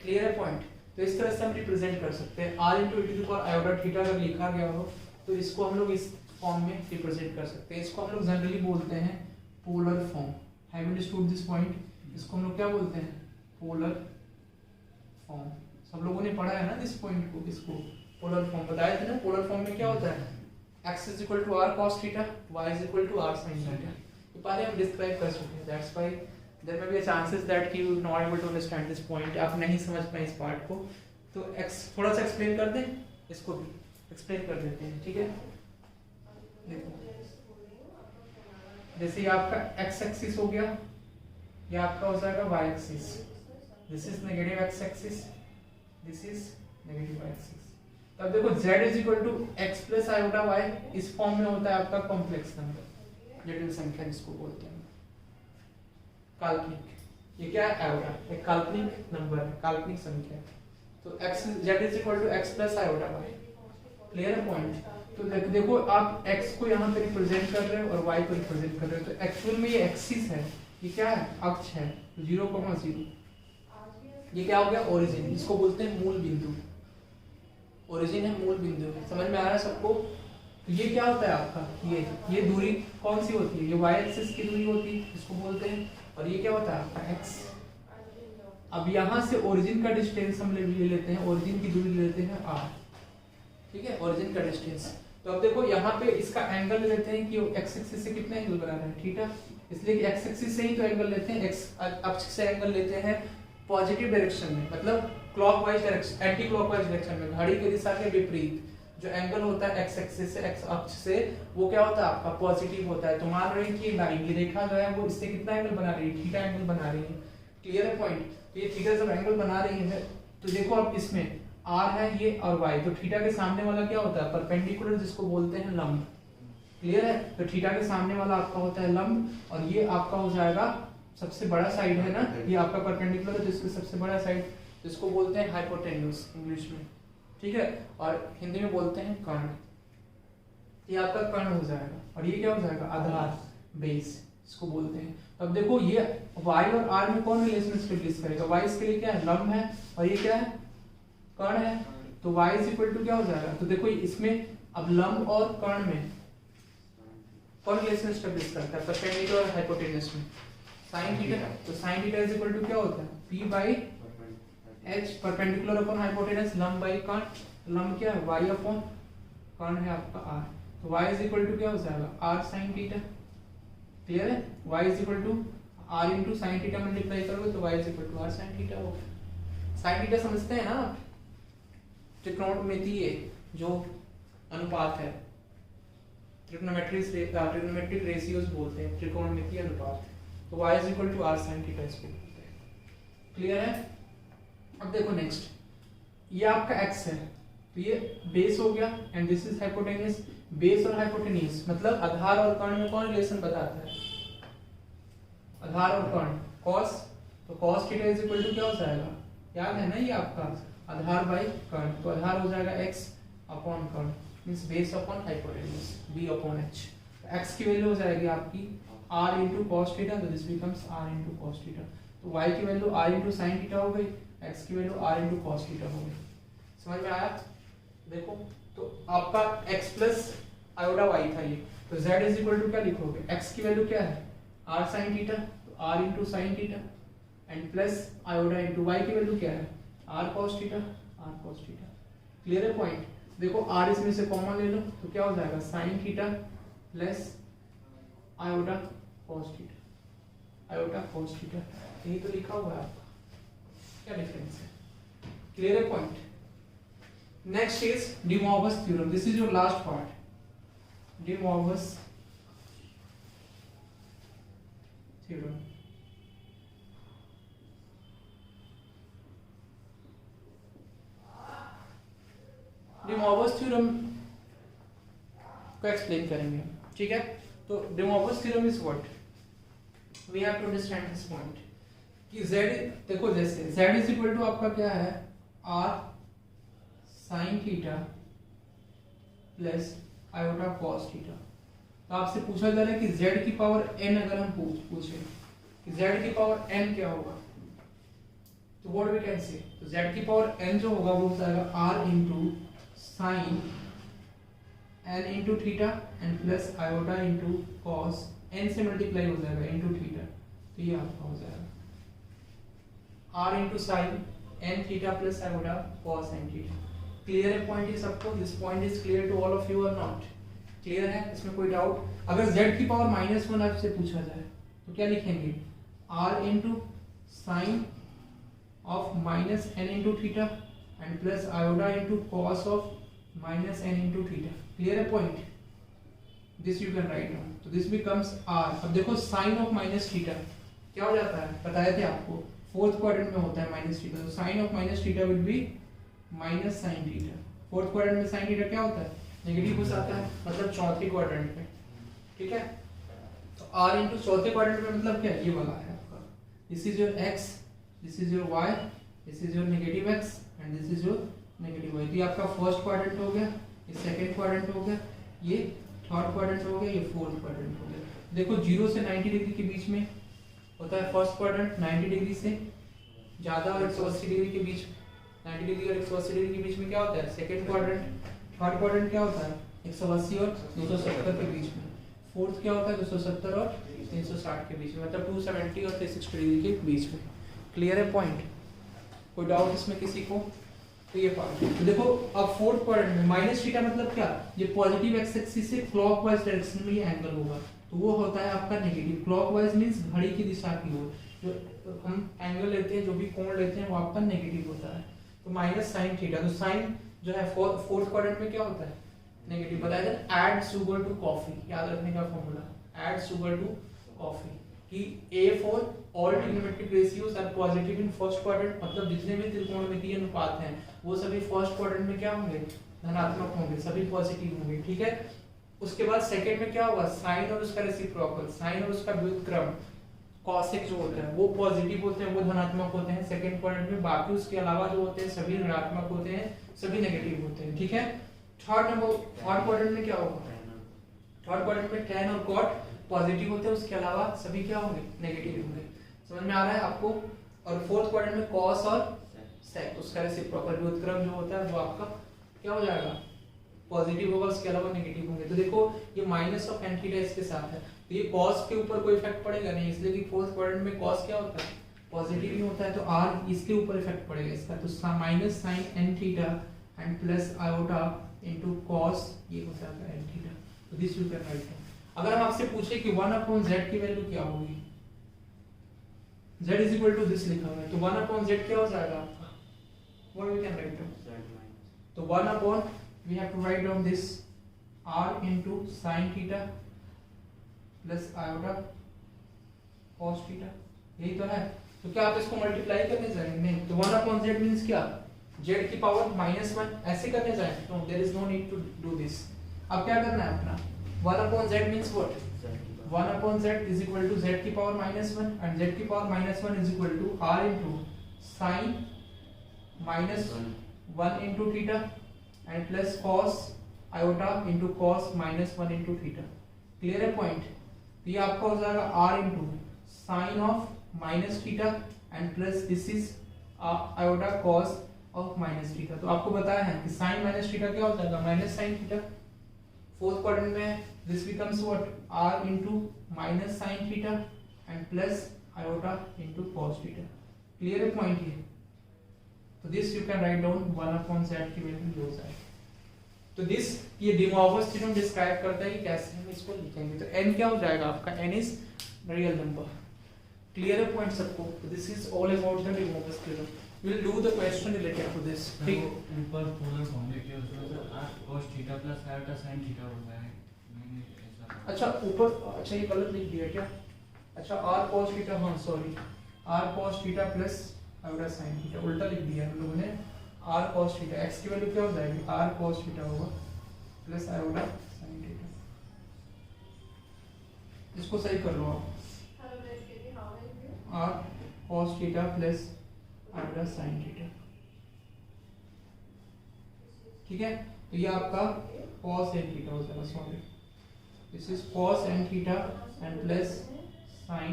Clear है point. तो इस तरह से हम represent कर सकते हैं, r into e to the power iota theta अगर लिखा गया हो तो इसको हम लोग इस फॉर्म में रिप्रेजेंट कर सकते हैं। इसको हम लोग जनरली बोलते हैं polar form. Have you understood this point? इसको हम लोग क्या बोलते हैं, पोलर फॉर्म। सब लोगों ने पढ़ा है ना इस पॉइंट को, इसको पोलर फॉर्म बताया था ना। पोलर फॉर्म में क्या होता है, x is equal to r cos theta, y is equal to r sin theta। ये पहले हम डिस्क्राइब कर चुके हैं। That's why there may be a chances that कि you not able to understand this point, आप नहीं समझ पाए इस पार्ट को। तो x थोड़ा सा एक्सप्लेन कर दें, इसको भी एक्सप्लेन कर देते हैं, ठीक है। देखो जैसे ये आपका x एक्सिस हो गया, ये आपका हो जाएगा y axis, this is negative x axis, this is negative y axis. तब देखो z is equal to x plus iota y, इस फॉर्म में होता है आपका कॉम्प्लेक्स नंबर, जटिल संख्या जिसको बोलते हैं, काल्पनिक। ये क्या है, आयोटा, एक काल्पनिक नंबर है, काल्पनिक संख्या। तो x z is equal to x plus iota y। Clear है पॉइंट। तो देखो आप x को यहाँ पे रिप्रेजेंट कर रहे हो और y को रिप्रेजेंट कर रहे हो, तो एक्चुअल में ये एक्सिस है, ये क्या है, अक्ष है, 0,0। ये क्या हो गया, ओरिजिन, इसको बोलते हैं मूल बिंदु। ओरिजिन है, मूल बिंदु है, समझ में आ रहा है सबको। तो ये क्या होता है आपका, ये दूरी कौन सी होती है, ये y एक्सिस की दूरी होती है, इसको बोलते हैं। और ये क्या होता है आपका x। अब यहाँ से ओरिजिन का डिस्टेंस हम ले लेते हैं, ओरिजिन की दूरी ले लेते हैं r, ठीक है, ओरिजिन का डिस्टेंस। तो अब देखो यहाँ पे इसका एंगल लेते हैं कि x एक्सिस से कितना एंगल बना रहा है, थीटा, इसलिए कि x एक्सिस से ही तो एंगल लेते हैं, x अक्ष से एंगल लेते हैं पॉजिटिव डायरेक्शन में, मतलब clockwise direction, anti clockwise direction में, घड़ी की दिशा के विपरीत जो एंगल होता है x एक्सिस से, x अक्ष से, वो क्या होता है आपका पॉजिटिव होता है। तो मान रहे हैं कि लाइन की रेखा जो है वो इससे कितना एंगल बना रही है, थीटा एंगल बना रही है। क्लियर है पॉइंट। तो ये थीटा जब एंगल बना रही है तो देखो अब इसमें r है ये और y, तो थीटा के सामने वाला क्या होता है, परपेंडिकुलर, जिसको बोलते हैं लंब। क्लियर है। तो थीटा के सामने वाला आपका होता है लंब, और ये आपका हो जाएगा सबसे बड़ा साइड है ना, ये आपका परपेंडिकुलर है, जिसको सबसे बड़ा साइड, जिसको बोलते हैं हाइपोटेन्यूज इंग्लिश में, ठीक है, और हिंदी में बोलते हैं कर्ण। ये आपका कर्ण हो जाएगा, और ये क्या हो जाएगा, आधार, बेस। इसको बोलते हैं। अब देखो ये y और r में कौन रिलेशन स्टेब्लिश करेगा, y इसके लिए क्या है, लंब है, और ये क्या है, कर्ण है, तो y इज इक्वल टू क्या हो जाएगा, तो देखो इसमें अब लंब और कर्ण में कौन रिलेशन स्टेब्लिश करता है, परपेंडिकुलर और हाइपोटेन्यूस में sin थीटा, तो sin theta is equal to क्या होता है, p by h, perpendicular upon hypotenuse, लंब बाई कर्ण, लंब क्या है y अपॉन कर्ण है आपका r, तो y इज इक्वल टू क्या हो जाएगा r sin थीटा, क्लियर है, y is equal to r into sine theta multiply करोगे तो y is equal to r sin theta होगा। साइन थीटा समझते हैं ना आप, त्रिकोणमितीय जो अनुपात है, ट्रिग्नोमेट्रिक रेशियोज बोलते हैं, त्रिकोणमितीय अनुपात, तो y is equal to r sin theta इसको बोलते हैं, क्लियर है। अब देखो नेक्स्ट, ये आपका x है, तो ये बेस हो गया and this is hypotenuse, base और हाइपोटेन्यूस मतलब आधार और कर्ण में कौन रिलेशन बताता है, आधार और कर्ण, cos, तो cos theta is equal to क्या हो जाएगा, याद है ना ये आपका आधार बाई कर्ण, तो आधार हो जाएगा x अपॉन कर्ण means base upon hypotenuse b अपॉन h, x की वैल्यू हो जाएगी आपकी r into cos थीटा, तो this becomes r into cos theta, तो y की value r into sin theta हो गई, x की value r into cos theta हो गई, समझ में आया। देखो तो आपका x प्लस आयोडा y था ये, तो z इज इक्वल टू क्या लिखोगे, x की वैल्यू क्या है r sin थीटा, तो r into sin theta and plus iota into y की वैल्यू क्या है r cos theta, r cos theta, clear है पॉइंट। देखो r इसमें से कॉमन ले लो तो क्या हो जाएगा sin theta plus iota cos theta, iota cos theta, यही तो लिखा हुआ है आपका, क्या डिफरेंस है, क्लियर है point. Next is De Moivre's theorem. This is your last part. De Moivre's theorem. De Moivre's theorem को एक्सप्लेन करेंगे, ठीक है। तो De Moivre's theorem is what? We have to understand this point. कि z, देखो जैसे z is equal to आपका क्या है r sine theta plus iota cos theta, तो आपसे पूछा जा रहा है कि z की पावर n अगर हम पूछें कि z की पावर n क्या होगा, तो व्हाट वी कैन से, तो z की पावर n जो होगा वो हो जाएगा r into sine n into theta and plus iota into cos, n से मल्टीप्लाई हो जाएगा इंटू थीटा, तो ये आपका हो जाएगा r into sine n theta plus iota cos n theta, clear है पॉइंट ये सबको, this point is clear to all of you और नॉट, क्लियर है, इसमें कोई डाउट। अगर z की पावर -1 आपसे पूछा जाए तो क्या लिखेंगे, r into sine of minus n into theta and plus iota into cos of minus n into theta, clear है point, this you can write down, तो दिस बिकम्स r। अब देखो साइन ऑफ माइनस थीटा क्या हो जाता है, बताए थे आपको, फोर्थ क्वाड्रेंट में होता है माइनस थीटा, तो sine of minus theta will be minus sine theta, fourth quadrant में साइन थीटा क्या होता है, नेगेटिव हो जाता है, मतलब चौथे क्वाड्रेंट में, ठीक है। तो r इंटू चौथे क्वाड्रेंट में मतलब क्या है, ये वाला है आपका, this is your x, this is your y, this is your negative x and this is your negative y, तो ये आपका फर्स्ट क्वाड्रेंट हो गया, ये सेकंड क्वाड्रेंट हो गया, ये थर्ड क्वाड्रेंट हो गया, ये फोर्थ क्वाड्रेंट हो गया। देखो 0 से 90 डिग्री के बीच में होता है फर्स्ट क्वाड्रेंट, 90 डिग्री से ज्यादा और 180 डिग्री के बीच, 90 डिग्री और 180 डिग्री के बीच में क्या होता है सेकंड क्वाड्रेंट, थर्ड क्वाड्रेंट क्या होता है 180 और 270 के बीच में, फोर्थ क्या होता है 270 और 360 के बीच में, मतलब 270 और 360 डिग्री के बीच में, क्लियर है पॉइंट, कोई डाउट इसमें किसी को, तो ये पार्ट। तो देखो अब फोर्थ क्वाड्रेंट में माइनस थीटा मतलब क्या, ये पॉजिटिव एक्स एक्सिस से क्लॉकवाइज डायरेक्शन में ये एंगल होगा, तो वो होता है आपका नेगेटिव, क्लॉकवाइज मींस घड़ी की दिशा की ओर, जो हम एंगल लेते हैं, जो भी कोण लेते हैं वो आपका नेगेटिव होता है, तो माइनस साइन थीटा, तो साइन जो है फोर्थ क्वाड्रेंट में क्या होता है नेगेटिव, बताया था ऐड शुगर टू कॉफी, याद रखने का formula, add sugar to coffee, कि a for all trigonometric ratios are positive in first quadrant, मतलब जितने भी त्रिकोणमितीय अनुपात हैं वो सभी फर्स्ट क्वाड्रेंट में क्या होंगे, धनात्मक होंगे, सभी पॉजिटिव होंगे, ठीक है। उसके बाद सेकंड में क्या होगा, साइन और उसका रेसिप्रोकल, साइन और उसका व्युत्क्रम कॉसेक जो होता है वो पॉजिटिव होते हैं, वो धनात्मक होते हैं सेकंड क्वाड्रेंट में, बाकी उसके अलावा जो होते हैं सभी ऋणात्मक होते हैं, सभी नेगेटिव होते हैं, ठीक है। थर्ड क्वाड्रेंट में क्या होगा, थर्ड क्वाड्रेंट में tan और cot पॉजिटिव होते हैं, उसके अलावा सभी क्या होंगे, नेगेटिव होंगे। समझ में आ रहा है आपको। और फोर्थ क्वाड्रेंट में कॉस और सेक, उसका रेसिप्रोकल व्युत्क्रम जो होता है वो आपका क्या हो जाएगा, पॉजिटिव होगा, उसके अलावा नेगेटिव होंगे। तो देखो ये माइनस ऑफ एन थीटा इसके साथ है, तो ये कॉस के ऊपर कोई इफेक्ट पड़ेगा नहीं, इसलिए कि फोर्थ क्वाड्रेंट में कॉस क्या होता है, पॉजिटिव ही होता है, तो आर इसके ऊपर इफेक्ट पड़ेगा इसका, तो minus sine n theta and plus iota into cos ये हो जाएगा एन थीटा। तो दिस यू कैन राइट। अगर हम आपसे पूछे कि 1/z की वैल्यू क्या होगी, z is equal to this लिखा हुआ है, तो 1/z क्या हो जाएगा आपका, what we can write down, तो 1 we have to write down this r into sin theta plus iota cos theta, यही तो है। तो क्या आप इसको मल्टीप्लाई करने जाएंगे, नहीं, तो 1/z मींस क्या, z की पावर -1 ऐसे करने जाएंगे, no there is no need to do this. अब क्या करना है अपना, 1/z means what, 1/z is equal to z की पावर -1 and z की power -1 is equal to r into sin -1 into theta and plus cos iota into cos -1 into theta। Clear है point. तो ये आपका हो जाएगा r into sin of minus theta and plus this is iota cos of minus theta। तो आपको बताया है कि sin minus theta क्या हो जाएगा, minus sin theta। Fourth quadrant में this becomes what, r into minus sin theta and plus iota into cos theta। Clear है पॉइंट ये। तो this you can write down 1/z की वैल्यू हो जाएगी। तो दिस ये डी मोर्गन्स थ्योरम डिस्क्राइब करता है कि कैसे हम इसको लिखेंगे। तो n क्या हो जाएगा आपका, n is real number. Clear है पॉइंट सबको। तो this is all about the de Morgan's theorem. We will do the question related to this. ठीक, ऊपर पोलर फॉर्म लिखे उसमें sir r cos theta plus iota sin theta होता है, मैंने ऐसा, अच्छा ऊपर, अच्छा ये गलत लिख दिया क्या, अच्छा r cos थीटा, हाँ sorry, r cos theta plus iota sin theta उल्टा लिख दिया हम लोगों ने। r cos थीटा x की वैल्यू क्या हो जाएगी, r cos थीटा होगा प्लस iota sin थीटा। इसको सही कर लो आप, r cos theta plus iota sin theta. ठीक है, तो ये आपका cos n थीटा हो जाएगा, sorry this is cos n theta and plus sin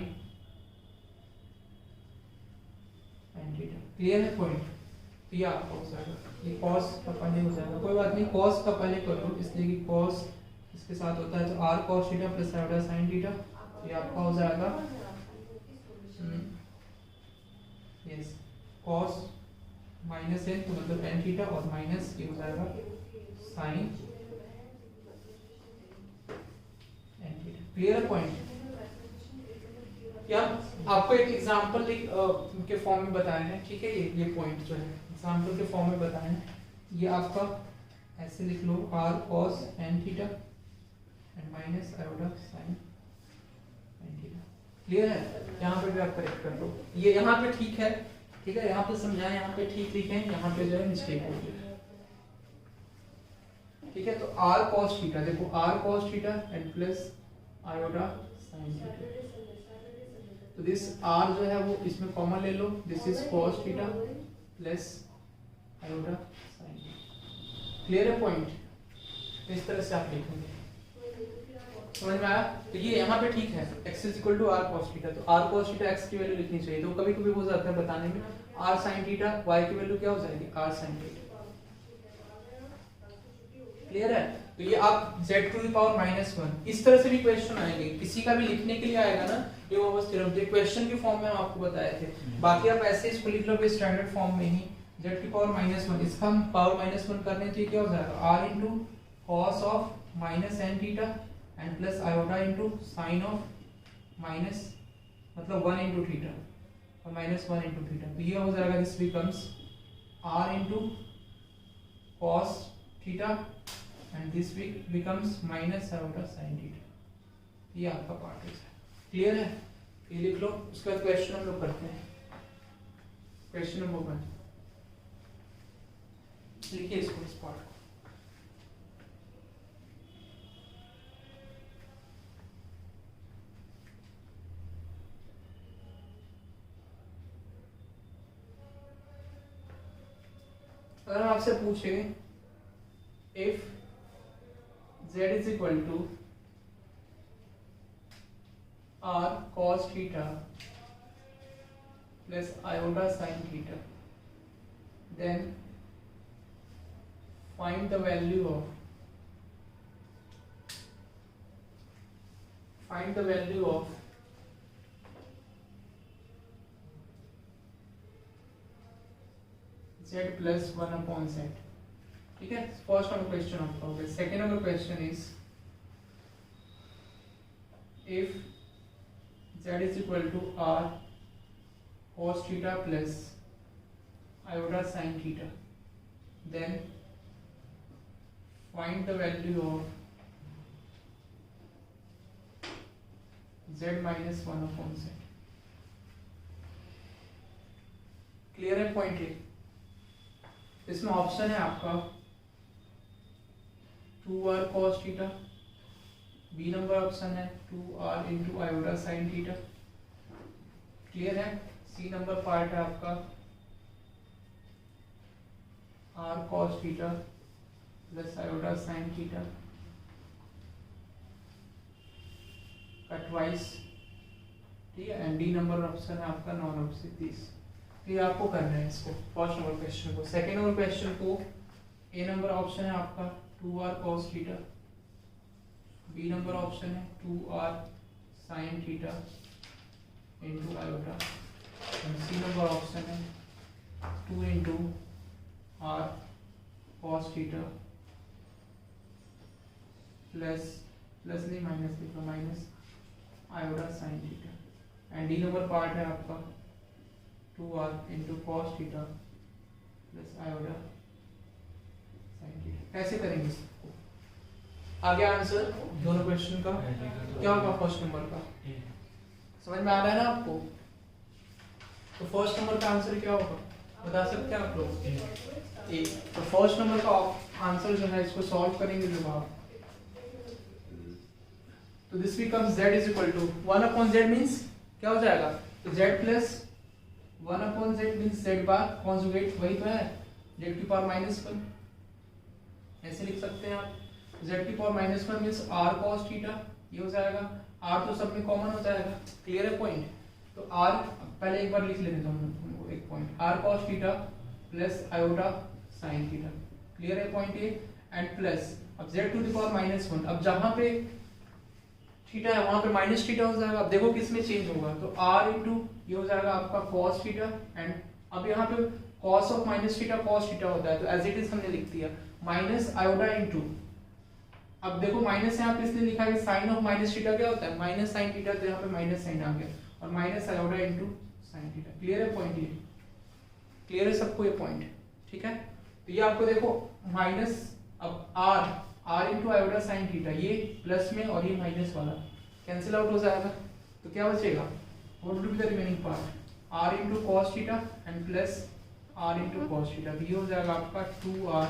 n theta. Clear है पॉइंट। तो ये आपका हो जाएगा, ये cos का पहले हो जाएगा, कोई बात नहीं, cos का पहले कर लो, इसलिए कि cos इसके साथ होता है, तो r cos theta plus iota sin theta, ये आपका हो जाएगा यस cos माइनस n, तो मतलब n थीटा और माइनस ये हो जाएगा sin n थीटा। क्लियर है पॉइंट। क्या आपको एक एग्जांपल के फॉर्म में बताया है, ठीक है, ये पॉइंट जो है एग्जांपल के फॉर्म में बताया है। ये आपका ऐसे लिख लो, r cos n theta and minus iota sin n theta. Clear है, यहाँ पे भी आप करेक्ट कर लो, ये यहाँ पे ठीक है, ठीक है, यहाँ पे समझाएं, यहाँ पे ठीक लिखे, यहाँ पे जो है मिस्टेक हो गई। ठीक है, तो r cos थीटा, देखो r cos theta and plus iota sin theta, तो दिस r जो है वो इसमें कॉमन ले लो, this is cos theta plus iota sin theta. Clear है पॉइंट। तो इस तरह से आप लिखेंगे, समझ में आया। तो ये यहाँ पे ठीक है, x is equal to r cos theta, तो r cos थीटा x की वैल्यू लिखनी चाहिए, तो कभी कभी हो जाता है बताने में, r sin थीटा y की वैल्यू क्या हो जाएगी, r sin थीटा। क्लियर है। तो ये आप z टू द पावर -1 इस तरह से भी क्वेश्चन आएंगे, किसी का भी लिखने के लिए आएगा ना, ये वो थ्योरम जो क्वेश्चन के फॉर्म में हम आपको बताए थे। बाकी आप ऐसे इसको लिख लो स्टैंडर्ड फॉर्म में ही, z की पावर -1, इसका हम पावर -1 करने तो क्या हो जाएगा, r into cos of -n theta and plus iota into sin of minus मतलब 1 into थीटा और -1 into थीटा। तो ये हो जाएगा, this becomes r into cos theta and this becomes minus iota sin theta। ये आपका पार्ट है, clear है। ये लिख लो, उसका क्वेश्चन हम लोग करते हैं। क्वेश्चन नंबर 1 लिखिए इसको, इस पार्ट को। अगर आपसे पूछे if z is equal to cos theta plus iota sin theta, then find the value of z plus 1 upon z. ठीक है, फर्स्ट नंबर क्वेश्चन आपका हो गया. Second number question is if z is equal to r cos theta plus iota sin theta, then find the value of z minus 1 upon z. Clear है point है. इसमें option है आपका 2r cos theta, B number option है 2r into iota sin theta. Clear है. C number part है आपका r cos theta plus iota sin theta का ट्वाइस. ठीक है. एंड डी नंबर ऑप्शन है आपका 9/30. ये आपको करना है इसको, फर्स्ट नंबर क्वेश्चन को. सेकेंड नंबर क्वेश्चन को ए नंबर ऑप्शन है आपका 2r cos theta, B number option है 2r sin theta into iota, और सी नंबर ऑप्शन है 2 into r cos theta plus नहीं माइनस लिखा, minus iota sin theta. And D number part है आपका 2r into cos theta plus iota sin theta. कैसे करेंगे इसको? आगे आंसर दोनों क्वेश्चन का क्या होगा फर्स्ट नंबर का? समझ में आ रहा है ना आपको? तो फर्स्ट नंबर का आंसर क्या होगा बता सकते हैं आप लोग? ए. तो फर्स्ट नंबर का आंसर जो है इसको सॉल्व करेंगे जब आप, तो this becomes z is equal to 1 upon z means क्या हो जाएगा? तो z plus 1 upon z means z bar conjugate, वही तो है z की पावर -1. ऐसे लिख सकते हैं आप. z की power -1 means r cos theta, ये हो जाएगा. r तो सब में कॉमन हो जाएगा. क्लियर है पॉइंट? तो r पहले एक बार लिख लेते हैं हम एक point, r cos theta plus iota sin theta. Clear है पॉइंट ये. एंड प्लस अब z टू द पावर -1, अब जहां पे थीटा है वहां पे माइनस थीटा हो जाएगा. अब देखो किस में चेंज होगा, तो r इंटू ये हो जाएगा आपका cos थीटा, एंड अब यहाँ पे cos of minus theta cos theta होता है, तो एज इट इज हमने लिख दिया माइनस आयोटा इंटू, अब देखो माइनस यहाँ पे इसलिए लिखा है साइन ऑफ माइनस थीटा क्या होता है माइनस साइन थीटा, तो यहाँ पे माइनस साइन आ गया, और minus iota into sine theta. Clear है पॉइंट? ये क्लियर है सबको ये पॉइंट? ठीक है. तो ये आपको देखो माइनस, अब r into iota sine theta, ये प्लस में और ये माइनस वाला कैंसिल आउट हो जाएगा, तो क्या बचेगा? What will be the remaining part? r into cos theta and plus r into cos theta, तो ये हो जाएगा आपका 2r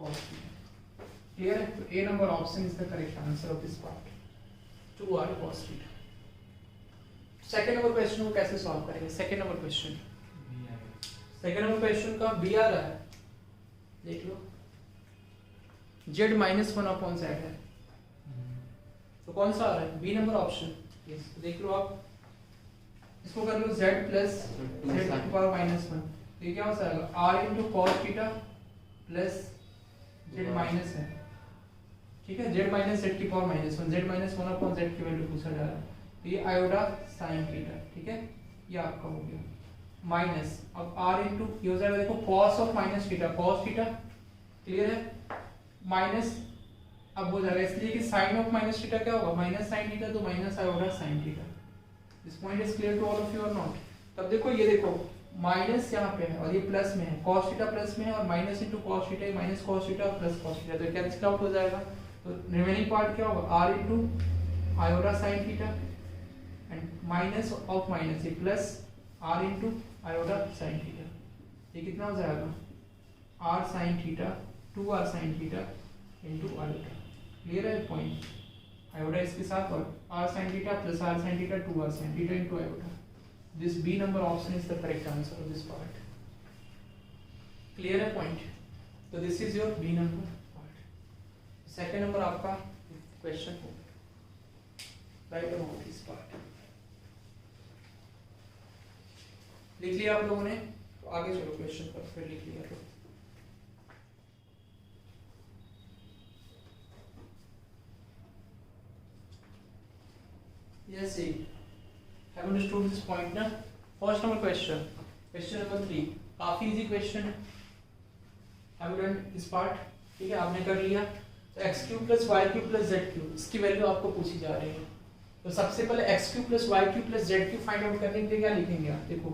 cos थीटा. क्लियर है? तो A number option is the correct answer of this part, 2r cos theta. Second number question को कैसे solve करेंगे? सेकंड नंबर क्वेश्चन का बी आ रहा है, देख लो z माइनस 1 अपॉन z है, तो कौन सा आ रहा है? B number option. यस, देख लो आप इसको कर लो z प्लस z की पावर -1, तो ये क्या हो जाएगा r into cos theta plus z minus है. ठीक है, z माइनस z की power -1, z minus 1 upon z की वैल्यू पूछा जा रहा है, तो ये आयोटा साइन थीटा. ठीक है, ये आपका हो गया माइनस, अब r इंटू ये हो जाएगा देखो cos of minus theta cos theta. Clear है? माइनस अब हो जाएगा इसलिए कि साइन ऑफ माइनस थीटा क्या होगा माइनस साइन थीटा, तो minus iota sine theta. This point is clear to all of you और नॉट? तब देखो ये देखो माइनस यहाँ पे है और ये प्लस में है, cos थीटा प्लस में है और minus into cos theta, minus cos theta और प्लस cos थीटा, तो कैंसिल आउट हो जाएगा. तो रिमेनिंग पार्ट क्या होगा r into iota sine theta and minus of minus ये plus r into iota sine theta. ये कितना हो जाएगा r sine theta 2r sine theta into iota. Clear है पॉइंट? आयोटा इसके साथ और r sin theta plus r sin theta 2r sin theta into iota. This B number option is the correct answer of this part. Clear है point? तो this is your B number part. Second number आपका question हो write about this part. लिख लिया आप लोगों ने? तो आगे चलो क्वेश्चन पर, फिर लिख लिया तो yes see have you understood this point ना? First number question, question number 3 काफी इजी क्वेश्चन है। have you done this part? ठीक है, आपने कर लिया। तो x cube plus y cube plus z cube, इसकी वैल्यू आपको पूछी जा रही है। तो सबसे पहले x cube plus y cube plus z cube find out करने के लिए क्या लिखेंगे आप? देखो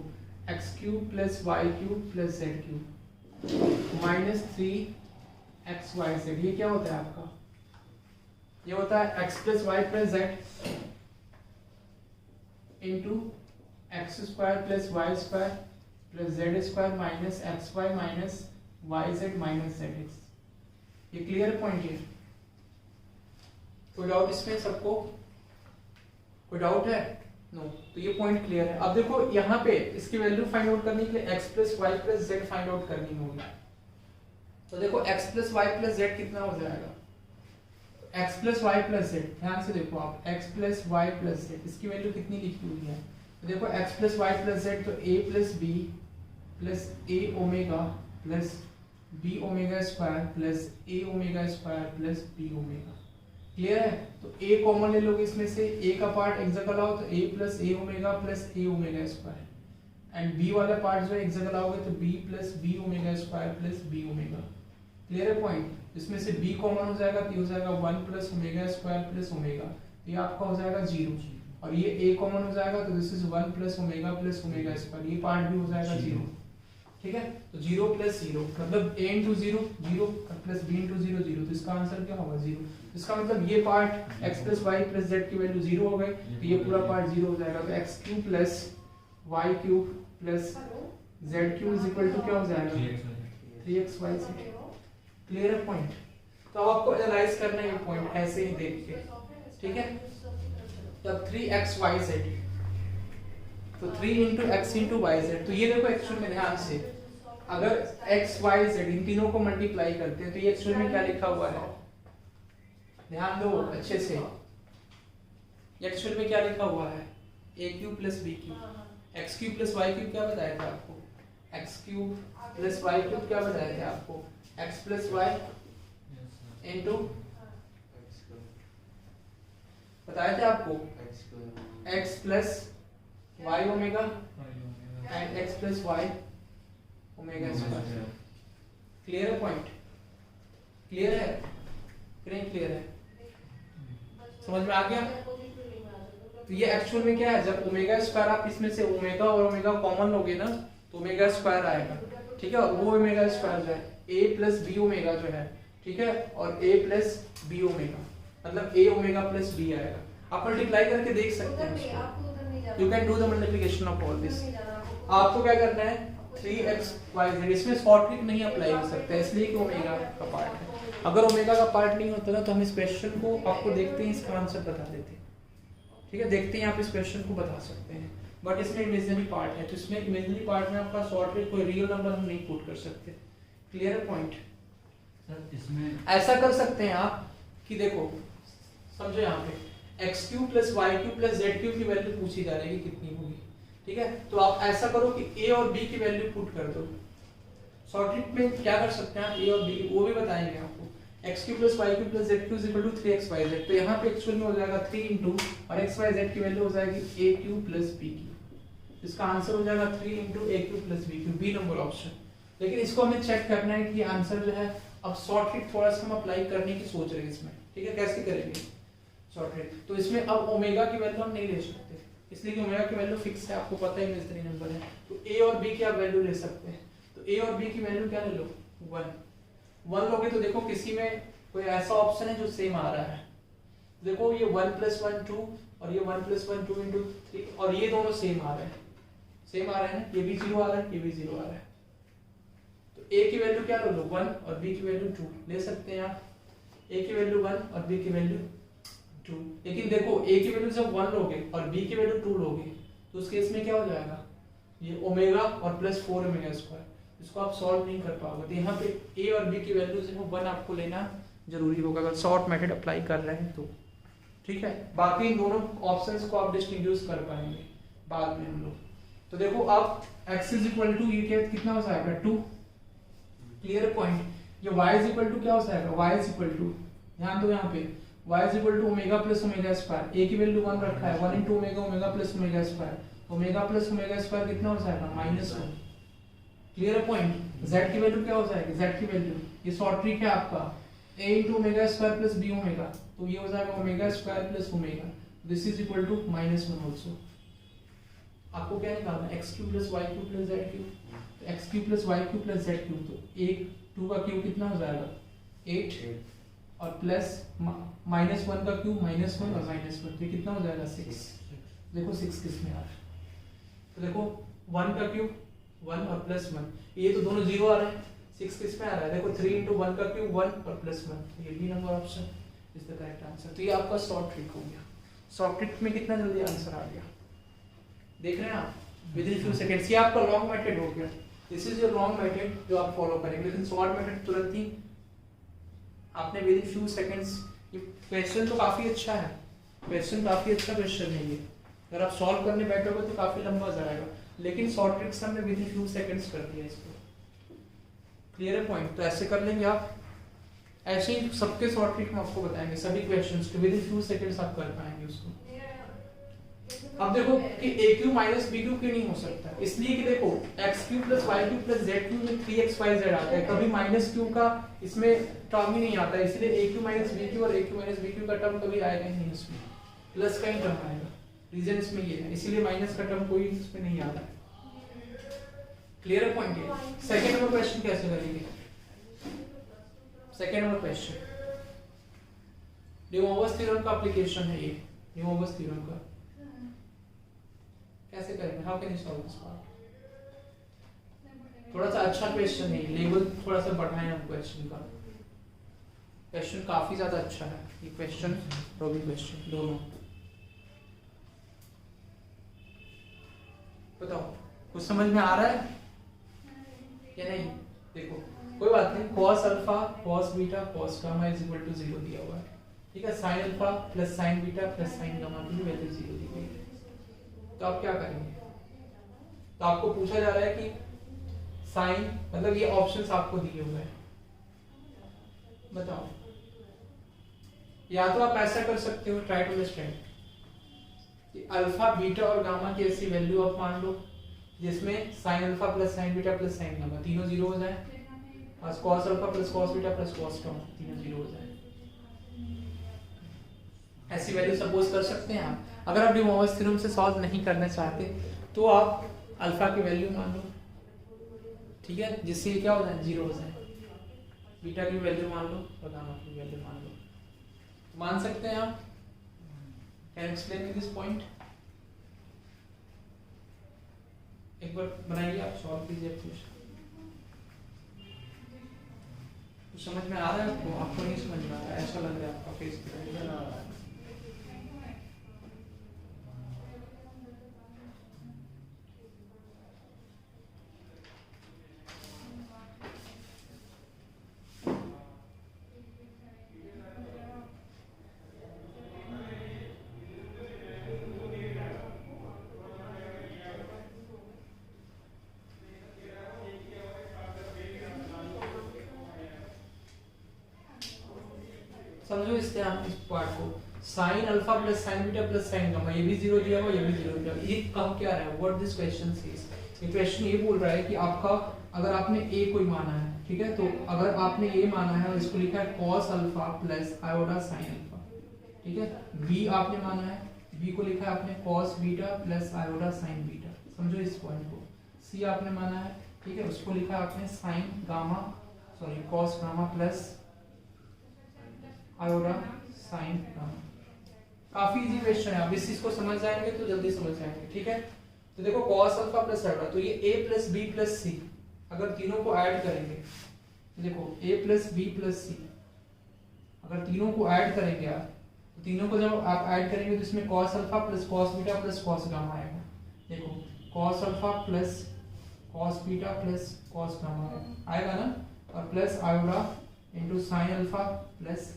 x cube plus y cube plus z cube minus 3xyz, ये क्या होता है आपका? ये होता है x plus y plus z into x square plus y square plus z square minus x y minus y z minus z x. ये clear point है? कोई डाउट इसमें सबको? कोई डाउट है? नो तो ये पॉइंट क्लियर है। अब देखो यहाँ पे इसकी वैल्यू फाइंड आउट करने के लिए x plus y plus z find out करनी होगी। तो देखो x plus y plus z कितना हो जाएगा? x plus y plus z, ध्यान से देखो आप, x plus y plus z, इसकी वैल्यू कितनी लिखी हुई है? तो देखो x plus y plus z, तो a plus b plus a omega plus b omega square plus a omega square plus b omega. Clear है? तो a कॉमन ले लोगे इसमें से, a का पार्ट एक जगह लाओ तो a plus a omega plus a omega square, and b वाला पार्ट जो एक जगह लाओगे तो b plus b omega square plus b omega. Clear है पॉइंट? इसमें से b कॉमन हो जाएगा तो हो जाएगा 1 plus omega square plus omega, तो ये आपका हो जाएगा 0, और ये a कॉमन हो जाएगा तो this is 1 plus omega square, ये पार्ट भी हो जाएगा 0। ठीक है, तो 0 प्लस 0 मतलब a into 0 0 plus b into 0 0, तो इसका आंसर क्या होगा? 0। इसका मतलब ये part x plus y plus z की वैल्यू 0 हो गई, तो ये पूरा पार्ट 0 हो जाएगा। तो x cube plus y cube plus z cube is equal to क्या हो जाएगा? 3xyz। क्लियर है पॉइंट? तो अब आपको एनालाइज करना है ये पॉइंट ऐसे ही देख के, ठीक है? तब 3xyz, तो 3 into x into y z, तो ये देखो एक्चुअल में ध्यान से, अगर x y z इन तीनों को मल्टीप्लाई करते हैं तो ये एक्चुअल में क्या लिखा हुआ है? ध्यान दो अच्छे से, एक्चुअल में क्या लिखा हुआ है? a cube plus b cube, x cube plus y cube क्या बताया था आपको? x cube plus y cube क्या बताया था आपको? x प्लस वाई इंटू बताया था आपको x plus y omega and x plus y omega square. Clear है पॉइंट? क्लियर है? क्लियर है? समझ में आ गया? तो ये एक्चुअल में क्या है? जब ओमेगा स्क्वायर आप इसमें से ओमेगा और ओमेगा कॉमन लोगे ना तो ओमेगा स्क्वायर आएगा, ठीक है? और वो ओमेगा स्क्वायर जो है a प्लस बी ओमेगा जो है, ठीक है, और a प्लस बी ओमेगा मतलब a ओमेगा प्लस b आएगा। आप मल्टीप्लाई करके देख सकते हैं, you can do the multiplication of all this. आपको क्या करना है? 3xyz, इसमें शॉर्ट ट्रिक नहीं अप्लाई हो सकता है इसलिए कि ओमेगा का पार्ट है। अगर ओमेगा का पार्ट नहीं होता ना तो हम इस क्वेश्चन को आपको देखते ही इसका आंसर बता देते, ठीक है? देखते ही आप इस क्वेश्चन को बता सकते हैं, बट इसमें इमेजिनरी पार्ट है, तो इसमें इमेजिनरी पार्ट में आपका शॉर्ट ट्रिक कोई रियल नंबर हम नहीं पुट कर सकते। क्लियर है पॉइंट? सर इसमें ऐसा कर सकते हैं आप कि देखो समझो यहाँ पे x cube plus y cube plus z cube की वैल्यू पूछी जा रही है कितनी होगी, ठीक है? तो आप ऐसा करो कि a और b की वैल्यू पुट कर दो। शॉर्ट ट्रिक में क्या कर सकते हैं आप? a और b वो भी बताएंगे आपको। x cube plus y cube plus z cube equal to 3xyz, तो यहाँ पे एक्चुअल में हो जाएगा 3 इंटू और xyz की वैल्यू हो जाएगी a cube plus b cube, इसका आंसर हो जाएगा 3 into a cube plus b cube, B number option. लेकिन इसको हमें चेक करना है कि आंसर जो है, अब शॉर्ट ट्रिक थोड़ा सा हम अप्लाई करने की सोच रहे हैं इसमें, ठीक है? कैसे करेंगे शॉर्ट ट्रिक? तो इसमें अब ओमेगा की वैल्यू हम नहीं ले सकते, इसलिए कि ओमेगा की वैल्यू फिक्स है, आपको पता है इमेजिनरी नंबर है। तो a और b की आप वैल्यू ले सकते हैं, तो a और b की वैल्यू क्या ले लो? 1 लोगे तो देखो किसी में कोई ऐसा ऑप्शन है जो सेम आ रहा है, देखो ये 1 प्लस 1 2 और ये 1 प्लस 1 2 इंटू 3, और ये दोनों सेम आ रहे हैं, सेम आ रहे हैं, ये भी 0 आ रहा है, ये भी 0 आ रहा है। तो a की वैल्यू क्या लो? 1 और b की वैल्यू 2 ले सकते हैं आप। a की वैल्यू 1 और b की वैल्यू 2, लेकिन देखो a की वैल्यू जब 1 लोगे और b की वैल्यू 2 लोगे तो उस केस में क्या हो जाएगा? ये ओमेगा और प्लस 4 ओमेगा स्क्वायर, इसको आप सॉल्व नहीं कर पाओगे। तो यहाँ पे a और b की वैल्यू जो है 1 आपको लेना जरूरी होगा अगर शॉर्ट मेथड अप्लाई कर रहे हैं तो, ठीक है? बाकी इन दोनों ऑप्शंस को आप डिस्टिंग्विश कर पाएंगे बाद में हम लोग, तो देखो अब x इज इक्वल टू ये क्या कितना हो जाएगा 2, क्लियर पॉइंट। ये y इज इक्वल टू क्या हो जाएगा, y इज इक्वल टू, ध्यान दो यहाँ पे y is equal to omega plus omega square, a की वैल्यू 1 रखा है, 1 into omega, omega plus omega square, omega plus omega square कितना हो जाएगा -1, क्लियर पॉइंट। z की वैल्यू क्या हो जाएगी, z की वैल्यू, ये शॉर्ट ट्रिक है आपका, a into omega square plus b omega, तो ये हो जाएगा omega square plus omega, this is equal to -1 also. आपको क्या निकालना है, x cube plus y cube plus z cube, तो x cube plus y cube plus z cube, तो 1 2 का क्यूब कितना हो जाएगा 8 और प्लस -1 का क्यूब -1 और -1, तो कितना हो जाएगा 6। देखो 6 किस में आ रहा है, तो देखो 1 का क्यूब 1 और प्लस 1, ये तो दोनों जीरो आ रहे हैं, 6 किस में आ रहा है, देखो 3 इंटू 1 का क्यूब 1 और प्लस 1, ये भी number option is the correct answer. तो ये आपका शॉर्ट ट्रिक हो गया, शॉर्ट ट्रिक में कितना जल्दी आंसर आ गया, देख रहे हैं आप, विद इन फ्यू सेकंड्स। ये आपका लॉन्ग मेथड हो गया, this is your long method जो आप फॉलो करेंगे, लेकिन शॉर्ट मेथड तुरंत ही आपने विद इन फ्यू सेकंड्स। ये क्वेश्चन तो काफी अच्छा है, क्वेश्चन काफी अच्छा क्वेश्चन है ये, अगर आप सॉल्व करने बैठोगे तो काफी लंबा जाएगा, लेकिन शॉर्ट ट्रिक्स हमने विद इन फ्यू सेकंड्स कर दिया इसको, क्लियर है पॉइंट। तो ऐसे कर लेंगे आप, ऐसे ही सबके शॉर्ट ट्रिक में आपको बताएंगे, सभी क्वेश्चंस को विद इन फ्यू सेकंड्स आप कर पाएंगे उसको। अब देखो कि a cube minus b cube क्यों नहीं हो सकता, इसलिए कि देखो x cube plus y cube plus z cube में 3xyz आता है, कभी माइनस क्यूब का इसमें टर्म ही नहीं आता है, इसलिए a cube minus b cube और a cube minus b cube का टर्म कभी आएगा ही नहीं, इसमें प्लस का ही टर्म आएगा, रीजन इसमें ये है, इसीलिए माइनस का टर्म कोई इसमें नहीं आता है, क्लियर पॉइंट है। सेकंड नंबर क्वेश्चन कैसे करेंगे, second number question day mowers theorem का एप्लीकेशन है, ये डे मोवर्स थ्योरम का कैसे करेंगे, how can you solve this part. थोड़ा सा अच्छा क्वेश्चन है, लेवल थोड़ा सा बढ़ाएं हम क्वेश्चन का, क्वेश्चन काफी ज्यादा अच्छा है ये क्वेश्चन और भी क्वेश्चन दोनों। बताओ कुछ समझ में आ रहा है या नहीं। देखो कोई बात नहीं, cos alpha cos beta cos gamma is equal to 0 दिया हुआ है, ठीक है, sin alpha plus sin beta plus sin gamma की वैल्यू 0 दी गई है, तो आप क्या करेंगे, तो आपको पूछा जा रहा है कि साइन, मतलब ये ऑप्शंस आपको दिए हुए हैं, बताओ। या तो आप ऐसा कर सकते हो, ट्राई टू अंडरस्टैंड कि अल्फा बीटा और गामा की ऐसी वैल्यू आप मान लो जिसमें sign alpha plus sine beta plus sine gamma तीनों जीरो हो जाए, और cos alpha plus cos beta plus cos gamma तीनों जीरो हो जाए, ऐसी वैल्यू सपोज कर सकते हैं आप। अगर आप डे मोवर्स थ्योरम से सॉल्व नहीं करना चाहते तो आप अल्फा की वैल्यू मान लो, ठीक है, जिससे ये क्या हो जाए 0 हो जाए, बीटा की वैल्यू मान लो और गामा की वैल्यू मान लो, मान सकते हैं आप। कैन एक्सप्लेन दिस पॉइंट, एक बार बनाइए आप, सॉल्व कीजिए कुछ, तो समझ में आ रहा है आपको, आपको नहीं समझ में आ रहा है, ऐसा लग रहा है आपका फेस पे। समझो इससे हम इस पार्ट को, sin alpha plus sin beta plus sin gamma, ये भी 0 दिया हुआ, ये भी 0 दिया हुआ, ये कम क्या है, व्हाट दिस क्वेश्चन सेज, ये क्वेश्चन ये बोल रहा है कि आपका अगर आपने a कोई माना है, ठीक है, तो अगर आपने a माना है और इसको लिखा है cos alpha plus iota sin alpha, ठीक है, b आपने माना है, b को लिखा है आपने cos beta plus iota sin beta, समझो इस पॉइंट को, c आपने माना है, ठीक है, उसको लिखा है आपने sin gamma sorry cos gamma plus iota sine gamma. काफी इजी क्वेश्चन है, आप इस चीज को समझ जाएंगे तो जल्दी समझ जाएंगे, ठीक है। तो देखो cos अल्फा प्लस आयोडा, तो ये a plus b plus c, अगर तीनों को ऐड करेंगे, देखो a plus b plus c, अगर तीनों को ऐड करेंगे आप, तो तीनों को जब आप ऐड करेंगे तो इसमें cos alpha plus cos beta plus cos gamma आएगा, देखो cos alpha plus cos beta plus cos gamma आएगा ना, और plus iota into sine alpha plus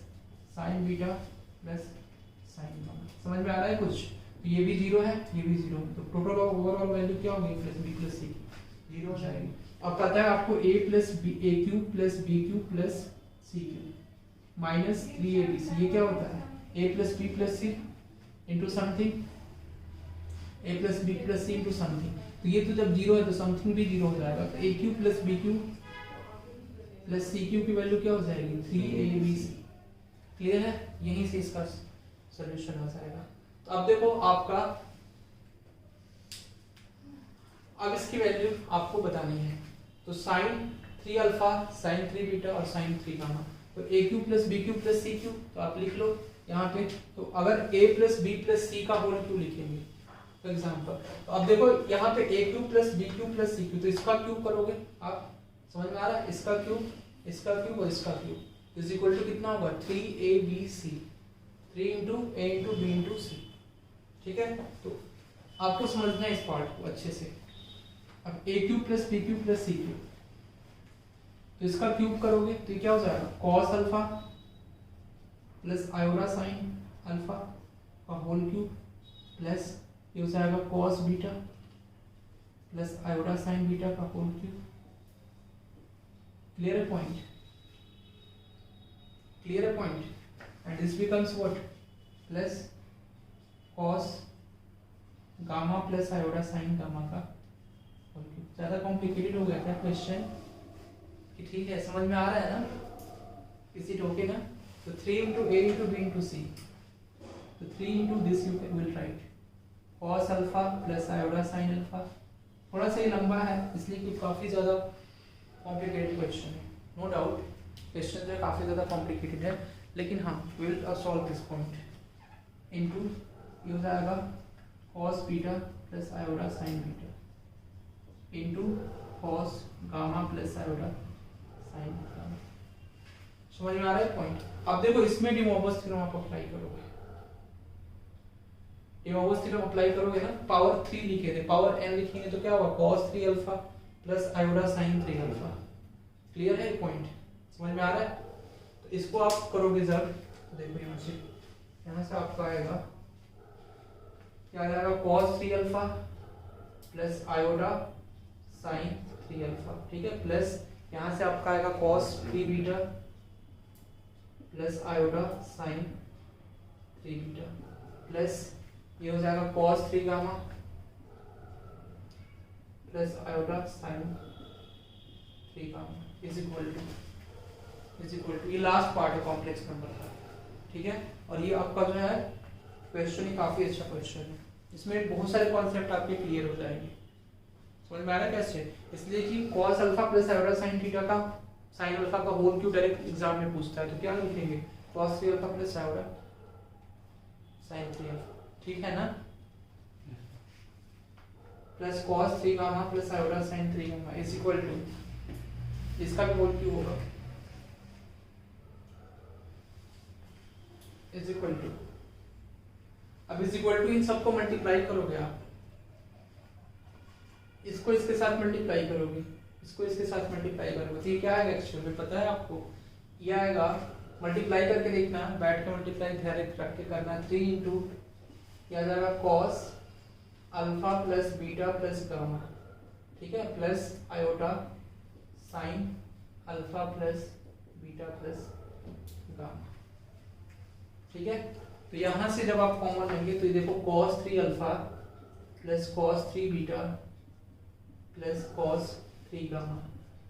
sine beta plus sine gamma, समझ में आ रहा है कुछ। तो ये भी 0 है, ये भी 0 है, तो टोटल ओवरऑल वैल्यू क्या होगी प्लस बी प्लस सी 0 हो जाएगी। अब पता है आपको a plus b a cube plus b cube plus c cube minus 3abc, ये क्या होता है a plus b plus c into something, a plus b plus c into something, तो ये तो जब 0 है तो समथिंग भी 0 हो जाएगा, तो a cube plus b cube plus c cube की वैल्यू क्या हो जाएगी 3abc। क्लियर है, यहीं से इसका सॉल्यूशन हो जाएगा। तो अब देखो आपका, अब इसकी वैल्यू आपको बतानी है, तो साइन 3 अल्फा साइन 3 बीटा और साइन 3 गामा, तो a cube plus b cube plus c cube, तो आप लिख लो यहाँ पे, तो अगर a plus b plus c का होल क्यूब लिखेंगे फॉर एग्जाम्पल, तो अब देखो यहाँ पे a cube plus b cube plus c cube, तो इसका क्यूब करोगे आप, समझ में आ रहा है, इसका क्यूब और इसका क्यूब इज इक्वल टू कितना होगा 3abc, 3 into a into B into C. ठीक है, तो आपको समझना है इस पार्ट को अच्छे से। अब a cube plus b cube plus c cube, तो इसका क्यूब करोगे तो ये क्या हो जाएगा cos alpha plus iota sine alpha का होल क्यूब प्लस ये हो जाएगा cos beta plus iota sine beta का होल क्यूब। क्लियर है पॉइंट, क्लियर है point, and this becomes what plus cos gamma plus iota sine gamma का whole cube. ज्यादा complicated हो गया था क्वेश्चन कि ठीक है, समझ में आ रहा है ना, इसी टोके ना, तो 3 into a into b into c, तो 3 into this you will write cos alpha plus iota sine alpha. थोड़ा सा ये लंबा है इसलिए कि काफी ज्यादा कॉम्प्लिकेटेड क्वेश्चन है, नो डाउट क्वेश्चन जो है काफी ज्यादा कॉम्प्लिकेटेड है, लेकिन हाँ we will solve this point into ये हो जाएगा cos beta plus iota sine beta into cos gamma plus iota sine gamma. समझ में आ रहा है पॉइंट। अब देखो इसमें डी मोर्गन्स थ्योरम आप अप्लाई करोगे, डी मोर्गन्स थ्योरम अप्लाई करोगे ना, पावर 3 लिखे थे, पावर n लिखेंगे तो क्या होगा cos 3 alpha plus iota sine 3 alpha. Clear है पॉइंट, समझ में आ रहा है। तो इसको आप करोगे जब, तो देखो यहाँ से आपका आएगा क्या आ जाएगा cos 3 alpha plus iota sine 3 alpha, ठीक है, प्लस यहाँ से आपका आएगा cos 3 beta plus iota sine 3 beta plus ये हो जाएगा cos 3 gamma plus iota sine 3 gamma is equal to, ये लास्ट पार्ट है कॉम्प्लेक्स नंबर का, ठीक है। और ये आपका जो है क्वेश्चन ही काफी अच्छा क्वेश्चन है, इसमें बहुत सारे कॉन्सेप्ट आपके क्लियर हो जाएंगे। समझ में आ रहा है कैसे, इसलिए कि cos alpha plus iota sine theta का साइन अल्फा का होल क्यूब डायरेक्ट एग्जाम में पूछता है, तो क्या लिखेंगे cos 3 alpha plus iota sine 3 alpha, ठीक है ना, plus cos 3 gamma plus iota sine 3 gamma is equal to, इसका भी होल क्यूब होगा इज इक्वल टू, अब इज इक्वल टू इन सबको मल्टीप्लाई करोगे आप, इसको इसके साथ मल्टीप्लाई करोगे, इसको इसके साथ मल्टीप्लाई करोगे, तो ये क्या आएगा एक्चुअल में पता है आपको, ये आएगा, मल्टीप्लाई करके देखना, बैठ के मल्टीप्लाई डायरेक्ट रख के करना, 3 इंटू क्या जाएगा cos alpha plus beta plus gamma, ठीक है, plus iota sine alpha plus beta plus gamma, ठीक है। तो यहां से जब आप कॉमन लेंगे तो ये देखो cos 3 alpha plus cos 3 beta plus cos 3 gamma,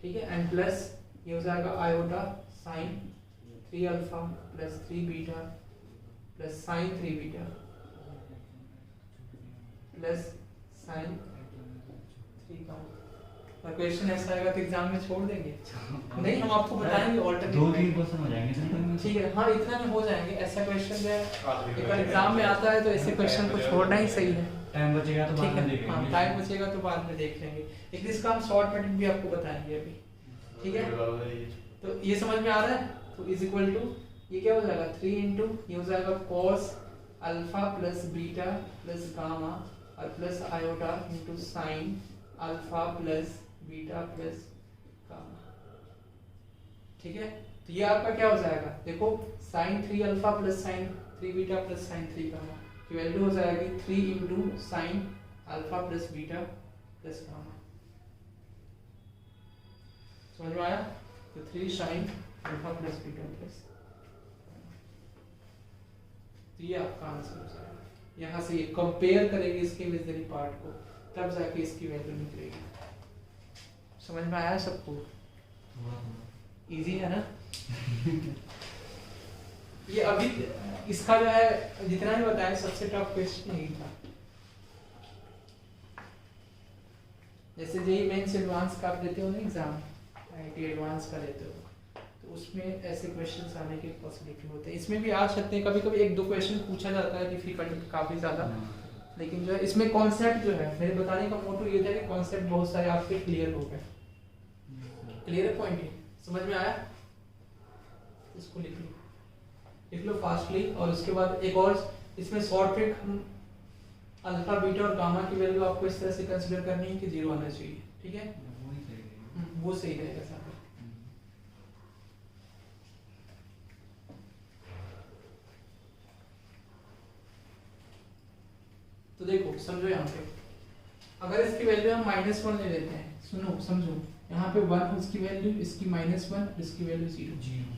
ठीक है, एंड प्लस ये हो जाएगा iota sine 3 alpha plus 3 beta plus sine 3 beta plus sine 3 gamma. और क्वेश्चन ऐसा आएगा तो एग्जाम में छोड़ देंगे, नहीं हम आपको बताएंगे ऑल्टरनेटिव, 2-3 क्वेश्चन हो जाएंगे, ठीक है, हाँ इतना में हो जाएंगे। ऐसा क्वेश्चन जो है एक बार एग्जाम में आता है तो ऐसे क्वेश्चन को छोड़ना ही सही है, टाइम बचेगा तो बाद में ठीक है, देखेंगे, हाँ टाइम बचेगा तो बाद में देख लेंगे, लेकिन इसका हम शॉर्ट मेथड भी आपको बताएंगे अभी, ठीक है। तो ये समझ में आ रहा है, तो इज इक्वल टू ये क्या हो जाएगा 3 इंटू ये हो जाएगा cos alpha plus beta plus gamma और plus iota into sine alpha plus beta plus gamma, ठीक है। तो ये आपका क्या हो जाएगा, देखो sine 3 alpha plus sine 3 beta plus sine 3 gamma, की वैल्यू हो जाएगी 3 into sine alpha plus beta plus gamma. समझ में आया? तो 3 sine alpha plus beta plus, तो ये आपका आंसर हो जाएगा। यहाँ से ये कंपेयर करेंगे इसके इमेजिनरी पार्ट को, तब जाके इसकी वैल्यू निकलेगी। समझ में आया सबको? इजी है ना? ये अभी इसका जो है जितना भी बताया सबसे टफ क्वेश्चन यही था। जैसे जेईई मेंस एडवांस का आप देते हो ना एग्जाम, आईआईटी एडवांस का देते हो, तो उसमें ऐसे क्वेश्चंस आने की पॉसिबिलिटी होते हैं। इसमें भी आ सकते हैं, कभी कभी 1-2 क्वेश्चन पूछा जाता है डिफिकल्ट काफी ज्यादा, लेकिन जो है इसमें कॉन्सेप्ट जो है मेरे बताने का मोटो ये था कि कॉन्सेप्ट बहुत सारे आपके क्लियर हो गए। क्लियर पॉइंट है? समझ में आया? इसको लिख लो फास्टली। और उसके बाद एक और इसमें शॉर्ट ट्रिक, अल्फा बीटा और गामा की वैल्यू आपको इस तरह से कंसीडर करनी है कि 0 आना चाहिए। ठीक है, वो सही रहेगा साहब। तो देखो समझो, यहाँ पे अगर इसकी वैल्यू हम -1 ले लेते हैं, सुनो समझो, यहाँ पे 1 इसकी वैल्यू, इसकी -1, इसकी वैल्यू 0।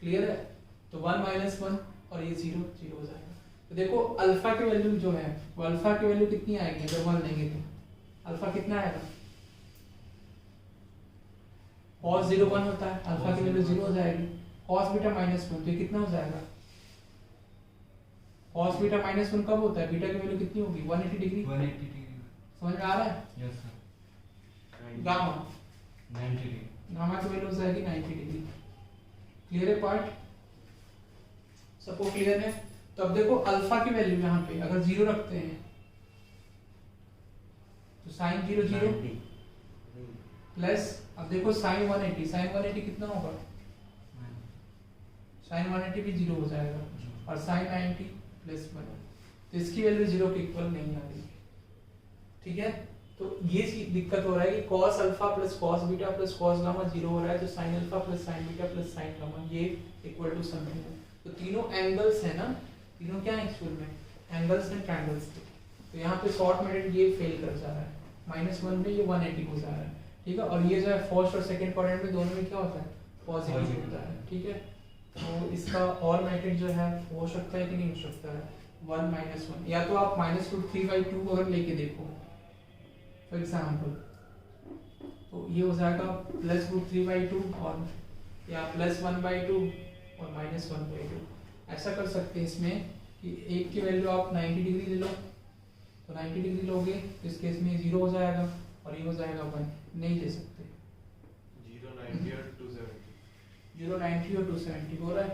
क्लियर है? तो 1 -1 और ये 0 हो जाएगा। तो देखो अल्फा की वैल्यू जो है वो अल्फा की वैल्यू कितनी आएगी अगर 1 लेंगे तो अल्फा कितना आएगा? cos 0 1 होता है, अल्फा की वैल्यू 0 हो जाएगी। cos बीटा -1 तो ये कितना हो जाएगा? cos बीटा -1 कब होता है? बीटा की वैल्यू कितनी होगी? 180 डिग्री। 180 डिग्री। समझ में आ रहा है? Yes sir. Gamma 90 degree. Gamma की वैल्यू हो जाएगी 90 डिग्री। क्लियर है पार्ट? सबको क्लियर है? तो अब देखो अल्फा की वैल्यू यहाँ पे अगर 0 रखते हैं तो साइन 0 0 प्लस, अब देखो साइन 180 कितना होगा? साइन 180 भी 0 हो जाएगा और साइन 90 प्लस 1, तो इसकी वैल्यू 0 के इक्वल नहीं आ रही। ठीक है, तो ये दिक्कत हो रहा है कि cos alpha plus cos beta plus cos gamma 0 हो रहा है, तो sin alpha plus sin beta plus sin gamma ये इक्वल टू समथिंग है। तो तीनों एंगल्स है ना, तीनों क्या है एक्चुअल में? Angles and triangles. तो यहाँ पे शॉर्ट मेथड ये फेल कर जा रहा है, -1 में ये 180 हो जा रहा है। ठीक है, और ये जो है फर्स्ट और सेकंड क्वाड्रेंट में दोनों में क्या होता है? पॉजिटिव होता है। ठीक है, तो इसका और मेथड जो है हो सकता है कि नहीं हो सकता है? 1 -1, या तो आप -√3/2 अगर लेके देखो फॉर एग्जाम्पल, तो ये हो जाएगा +√3/2 और या +1/2 और -1/2। ऐसा कर सकते हैं इसमें कि एक की वैल्यू आप 90 डिग्री ले लो, तो 90 डिग्री लोगे तो इस केस में 0 हो जाएगा और ये हो जाएगा 1। नहीं ले सकते 0 90 और 270 0 90 और 270 हो रहा है,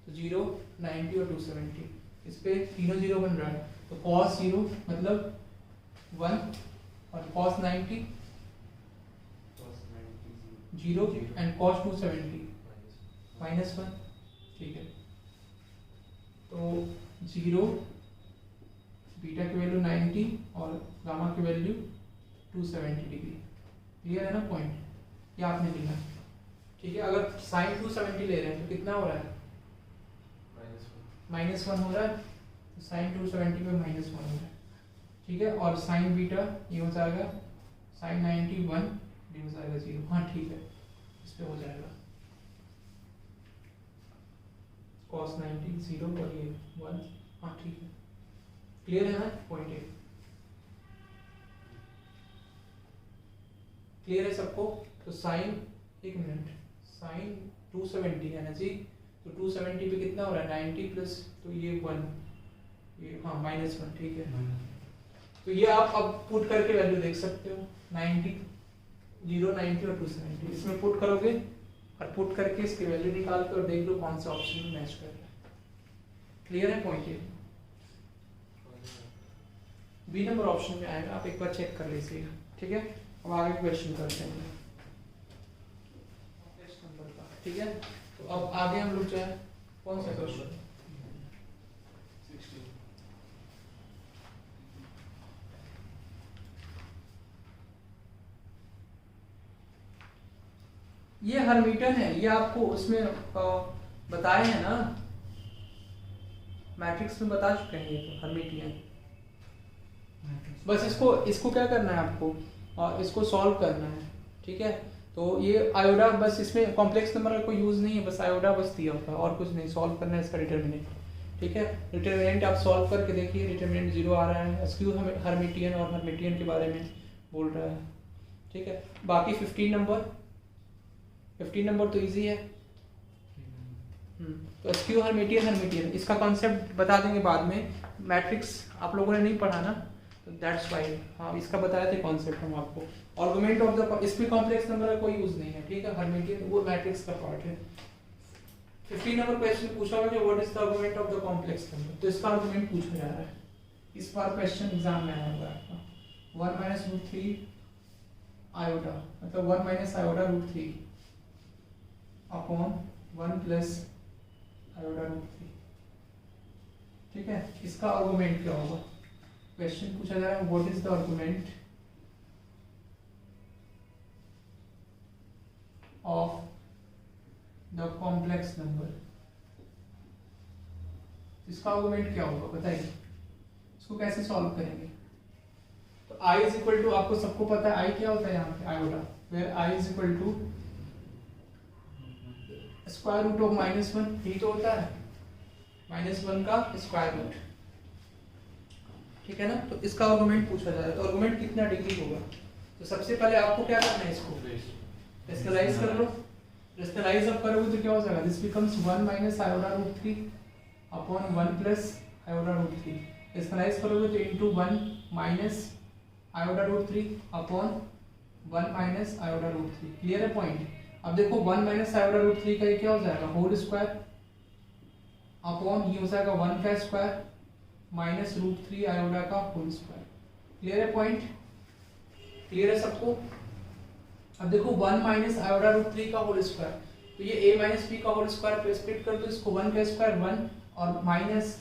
तो 0 90 और 270 इस पे तीनों 0 बन रहा है, तो cos 0 मतलब 1 और cos 90 0 एंड cos 270 -1। ठीक है, तो 0 बीटा की वैल्यू 90 और गामा की वैल्यू 270 डिग्री। क्लियर है ना पॉइंट? ये आपने लिखा। ठीक है, अगर sin 270 ले रहे हैं तो कितना हो रहा है? -1 हो रहा है, तो sin 270 पे -1 हो रहा है। ठीक है, और sin बीटा ये हो जाएगा sin 90 1, ये हो जाएगा 0। हाँ ठीक है, इस पे हो जाएगा cos 90 0 और ये 1। हाँ ठीक है, क्लियर है ना पॉइंट? ए क्लियर है सबको? तो साइन, एक मिनट, साइन 270 है ना जी, तो 270 पे कितना हो रहा है? 90 प्लस, तो ये 1, ये हाँ -1। ठीक है, तो ये आप अब पुट करके वैल्यू देख सकते हो, 90 0 90 और 270 इसमें पुट करोगे और पुट करके इसकी वैल्यू निकाल कर और देख लो कौन सा ऑप्शन मैच कर रहा है। क्लियर है पॉइंट? ये बी नंबर ऑप्शन में आएगा, आप एक बार चेक कर लीजिएगा। ठीक है, अब आगे क्वेश्चन करते हैं नंबर का। ठीक है, तो अब आगे हम लोग जो है कौन सा क्वेश्चन? 16 ये हर्मीटन है, ये आपको उसमें बताए हैं ना मैट्रिक्स में बता चुके हैं ये तो, हर्मिटियन। बस इसको क्या करना है आपको, इसको सॉल्व करना है, ठीक है। तो ये आयोडा, बस इसमें कॉम्प्लेक्स नंबर का कोई यूज़ नहीं है, बस आयोडा बस दिया होता है और कुछ नहीं, सॉल्व करना है इसका डिटर्मिनेंट, ठीक है। डिटर्मिनेंट आप सॉल्व करके देखिए, डिटर्मिनेंट 0 आ रहा है, स्क्यू हर्मिटियन और हर्मिटियन के बारे में बोल रहा है, ठीक है। बाकी 15 नंबर तो इजी है। तो स्क्यू हर्मिटियन इसका कॉन्सेप्ट बता देंगे बाद में, मैट्रिक्स आप लोगों ने नहीं पढ़ा ना, तो दैट्स वाई। हाँ, इसका बताया थे कॉन्सेप्ट हम आपको। आर्गुमेंट ऑफ द, इसमें कॉम्प्लेक्स नंबर का कोई यूज नहीं है, ठीक है। हर्मिटियन वो मैट्रिक्स का पार्ट है। 15 नंबर क्वेश्चन पूछा हुआ कि what is the argument of the complex number, तो इसका आर्गुमेंट पूछा जा रहा है इस बार, क्वेश्चन एग्जाम में आया होगा आपका। 1 माइनस रूट 3 आयोटा, मतलब 1 minus iota root 3 upon 1 plus iota root 3, ठीक है। इसका आर्गुमेंट क्या होगा, क्वेश्चन पूछा जा रहा है what is the argument of the complex number, इसका आर्गुमेंट क्या होगा बताइए, इसको कैसे सॉल्व करेंगे। तो i इज इक्वल टू, आपको सबको पता है i क्या होता है यहाँ पे, iota, where i is equal to square root of -1, यही तो होता है, -1 का स्क्वायर रूट, ठीक है ना। तो इसका आर्गुमेंट पूछा जा रहा है, तो आर्गुमेंट कितना डिग्री होगा। तो सबसे पहले आपको क्या करना है, इसको रेशनलाइज कर लो। रेशनलाइज अब करोगे तो क्या हो जाएगा, this becomes 1 minus iota root 3 upon 1 plus iota root 3। Rationalise करोगे तो into 1 minus iota root 3 upon 1 minus iota root 3। Clear है पॉइंट। अब देखो 1 माइनस आयोटा रूट 3 का ये क्या हो जाएगा, होल स्क्वायर अपॉन ये हो जाएगा 1 का स्क्वायर माइनस रूट 3 आयोटा का होल स्क्वायर। क्लियर है पॉइंट, क्लियर है सबको। अब देखो 1 माइनस आयोटा रूट 3 का होल स्क्वायर, तो ये a माइनस b का होल स्क्वायर पे स्प्लिट कर दो इसको, 1 का स्क्वायर 1 और माइनस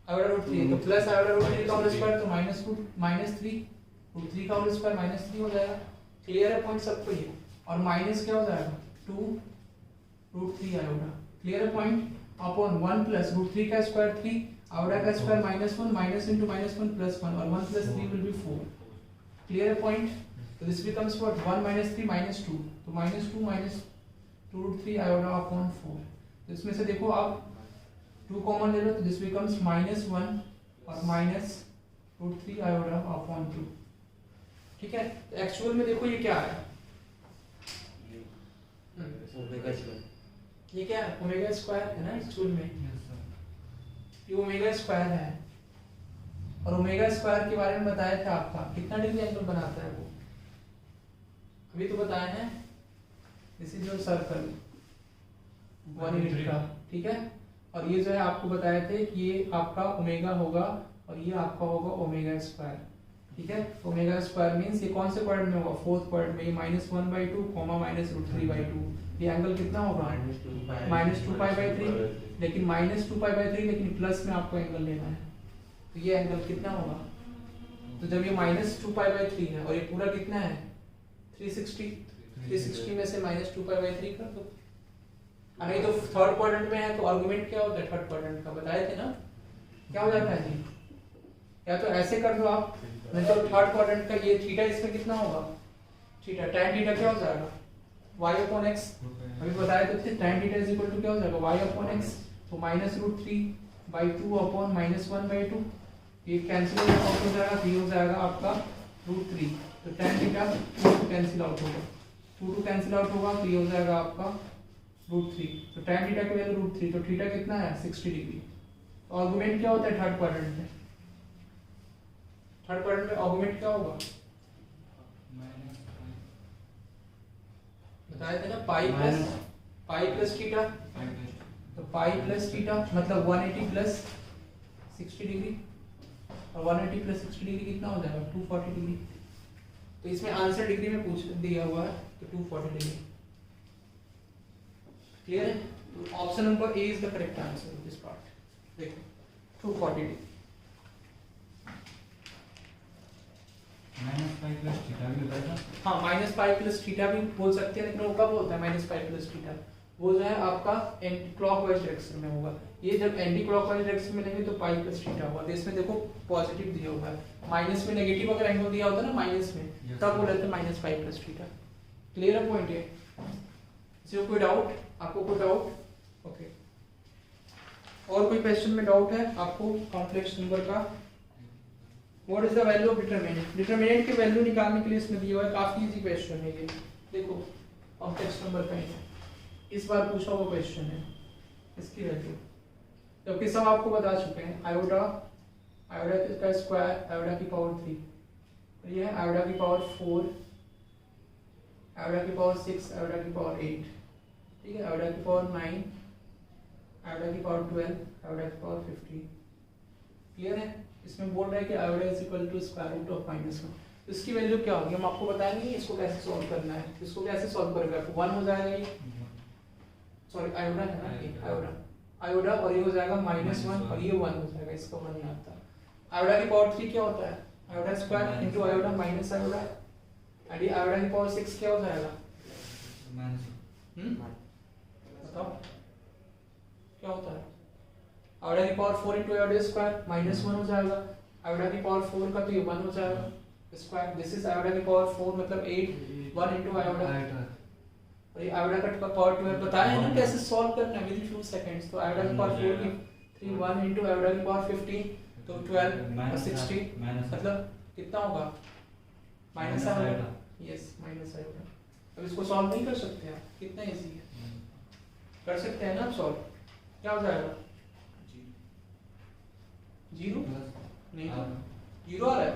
आयोटा रूट 3 तो प्लस आयोटा रूट 3 का होल स्क्वायर, तो -3 रूट 3 का होल स्क्वायर -3 हो जाएगा। क्लियर है पॉइंट सबको ये, और माइनस क्या हो जाएगा 2 रूट 3 आयोटा। क्लियर है पॉइंट, अपॉन 1 प्लस रूट 3 का स्क्वायर 3 आयोटा का स्क्वायर -1 माइनस इंटू -1 प्लस 1 और 1 प्लस 3 विल बी 4। क्लियर है पॉइंट। तो this becomes what 1 minus 3 minus 2, तो -2 माइनस 2 रूट 3 आयोटा अपॉन 4। तो इसमें से देखो आप 2 कॉमन ले लो, तो दिस बिकम्स -1 और माइनस रूट 3 आयोटा अपॉन 2, ठीक है। तो एक्चुअल में देखो ये क्या है, ये क्या है, ओमेगा स्क्वायर है ना एक्चुअल में, ये ओमेगा स्क्वायर है। और ओमेगा स्क्वायर के बारे में बताया था आपका, कितना डिग्री एंगल बनाता है वो, अभी तो बताए हैं। दिस इज योर सर्कल 180 का, ठीक है। और ये जो है आपको बताए थे कि ये आपका ओमेगा होगा और ये आपका होगा ओमेगा स्क्वायर, ठीक है। ओमेगा स्क्वायर मींस ये कौन से क्वाड्रेंट में होगा, फोर्थ क्वाड्रेंट में, -1/2 माइनस रूट 3/2। ये एंगल कितना होगा -2π/3, लेकिन -2π/3 लेकिन प्लस में आपको एंगल लेना है, तो ये एंगल कितना होगा। तो जब ये -2π/3 है और ये पूरा कितना है 360 में से -2π/3 कर दो। नहीं तो थर्ड क्वाड्रेंट में है तो आर्गुमेंट क्या होता है थर्ड क्वाड्रेंट का, बताए थे ना, क्या हो जाता है जी, या तो ऐसे कर दो आप, नहीं तो थर्ड क्वाड्रेंट का ये थीटा इसमें कितना होगा, थीटा tan थीटा क्या हो जाएगा y/x, अभी बताया तो थे tan theta is equal to क्या हो जाएगा y/x, तो -√3/2 अपॉन -1/2, ये कैंसिल आउट हो जाएगा, ये हो जाएगा आपका √3, तो tan थीटा कैंसिल आउट होगा, 2 कैंसिल आउट होगा, तो ये हो जाएगा आपका √3, तो tan थीटा की वैल्यू √3, तो थीटा कितना है 60 डिग्री। तो आर्गुमेंट क्या होता है थर्ड क्वाड्रेंट में, थर्ड क्वाड्रेंट में आर्गुमेंट क्या होगा, बताया था ना, पाई प्लस थीटा, तो पाई प्लस थीटा मतलब 180 प्लस 60 डिग्री, और 180 प्लस 60 डिग्री कितना हो जाएगा 240 डिग्री। तो इसमें आंसर डिग्री में पूछ दिया हुआ है, तो 240 डिग्री। क्लियर है, तो option number A is the correct answer of this part. देखो 240 डिग्री। -π + थीटा भी होता है। हाँ -π + थीटा भी बोल सकते हैं, लेकिन वो कब होता है -π + थीटा, वो जो है आपका एंटी क्लॉकवाइज डायरेक्शन में होगा। ये जब एंटी क्लॉकवाइज डायरेक्शन में लेंगे तो पाई प्लस थीटा होगा। तो इसमें देखो पॉजिटिव दिया हुआ है, माइनस में नेगेटिव अगर एंगल दिया होता है ना माइनस में, Yes, तब वो sir. लेते हैं minus pi plus theta. Clear है पॉइंट ये? इसमें कोई डाउट? आपको कोई डाउट? ओके, और कोई क्वेश्चन में डाउट है आपको कॉम्प्लेक्स नंबर का? What is the value of determinant? Determinant की वैल्यू निकालने के लिए इसमें दिया हुआ है, काफी इजी क्वेश्चन है ये। देखो कॉम्प्लेक्स नंबर का इस बार पूछा हुआ क्वेश्चन है, इसकी वैल्यू जबकि सब आपको बता चुके हैं। आयोडा, आयोडा का स्क्वायर, आयोडा की पावर 3, ये है आयोडा की पावर 4, आयोडा की पावर 6, आयोडा की पावर 8, ठीक है, आयोडा की पावर 9, आयोडा की पावर 12, आयोडा की पावर 15। क्लियर है? इसमें बोल रहा है कि iota is equal to square root of -1। तो इसकी वैल्यू क्या होगी हम आपको बताएंगे, इसको कैसे सॉल्व करना है। इसको कैसे सॉल्व करेगा? 1 हो जाएगा ये, सॉरी आयोडा है ना, ये आयोडा, आयोडा और ये हो जाएगा -1 और ये 1 हो जाएगा, इसका 1 नहीं आता। आयोडा की पावर 3 क्या होता है? आयोडा स्क्वायर इनटू आयोडा माइनस आयोडा, और ये आयोडा की पावर 6 क्या हो जाएगा? बताओ क्या होता है? आयोडा की पावर 4 इनटू आयोडा स्क्वायर -1 हो जाएगा, आयोडा की पावर 4 का तो ये 1 हो जाएगा स्क्वायर। दिस इज आयोडा की पावर 4 मतलब 8, 1 इनटू आयोडा, और ये आयोडा का पावर 12 बताया है ना कैसे सॉल्व करना है विद इन फ्यू सेकंड्स। तो आयोडा की पावर 4 की 3, 1 इनटू आयोडा की पावर 15 तो 12 और 60 मतलब कितना होगा? Minus iota, yes minus iota. अब इसको सॉल्व नहीं कर सकते आप, कितना इजी है, कर सकते हैं ना आप सॉल्व। क्या हो जाएगा? 0 नहीं तो 0 आ रहा है,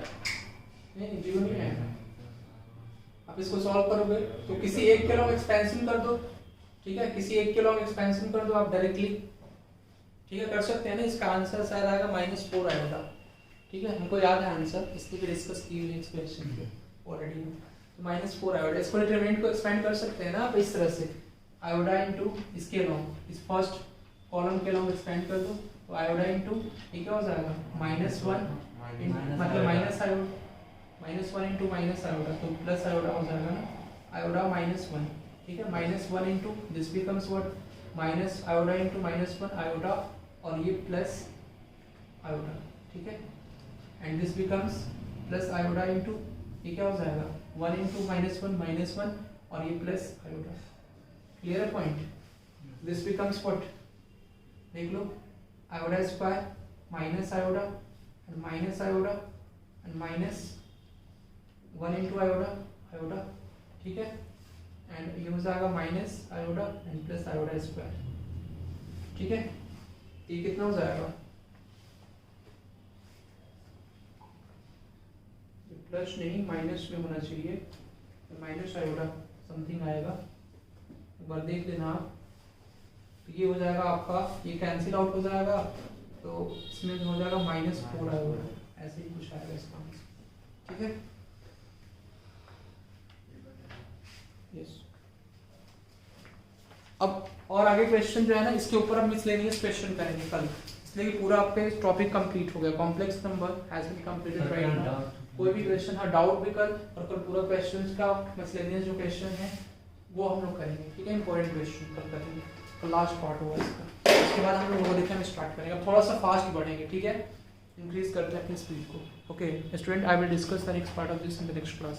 नहीं 0 नहीं है। आप इसको सॉल्व करोगे तो किसी एक के लॉन्ग एक्सपेंशन कर दो, ठीक है, किसी एक के लॉन्ग एक्सपेंशन कर दो आप डायरेक्टली, ठीक है, कर सकते हैं ना। इसका आंसर शायद आएगा -4 आएगा, ठीक है, हमको याद है आंसर, इसलिए डिस्कस की हुई एक्सप्रेशन पे ऑलरेडी। तो -4 आयोडा, इसको डिटरमिनेंट को एक्सपेंड कर सकते हैं ना आप इस तरह से, आयोडा इनटू इसके लॉन्ग, इस फर्स्ट कॉलम के लॉन्ग एक्सपेंड कर दो तो आयोडा इनटू ये क्या हो जाएगा? -1 मतलब माइनस आयोडा, -1 इनटू माइनस आयोडा तो प्लस आयोडा हो जाएगा ना, आयोडा -1, ठीक है, -1 into this becomes what? Minus iota into -1 iota और ये प्लस आयोडा, ठीक है, and this becomes plus iota into ये क्या हो जाएगा? 1 इनटू -1 और ये प्लस आयोडा। क्लियर है पॉइंट? This becomes what? देख लो, iota square minus iota and minus iota and -1 into iota, iota, ठीक है, एंड ये हो जाएगा minus iota and plus iota square, ठीक है। ये कितना हो जाएगा? प्लस नहीं माइनस में होना चाहिए, माइनस आयोडा समथिंग आएगा, एक बार देख लेना आप। तो ये हो जाएगा आपका, ये कैंसिल आउट हो जाएगा तो इसमें हो जाएगा -4 आयोडा, ऐसे ही कुछ आएगा इसका आंसर, ठीक है। यस, अब और आगे क्वेश्चन जो है ना इसके ऊपर हम मिसलेनियस क्वेश्चन करेंगे कल, इसलिए कि पूरा आपका टॉपिक कंप्लीट हो गया। Complex number has been completed right now. कोई भी क्वेश्चन, हाँ डाउट भी कल, और कल पूरा क्वेश्चन का मिसलेनियस जो क्वेश्चन है वो हम लोग करेंगे, ठीक है, इंपॉर्टेंट क्वेश्चन कल करेंगे, तो लास्ट पार्ट होगा इसका। उसके बाद हम लोग वो देखना स्टार्ट करेंगे, अब थोड़ा सा फास्ट बढ़ेंगे, ठीक है, इंक्रीज करते हैं अपनी स्पीड को। Okay student, I will discuss the next part of this in the next class.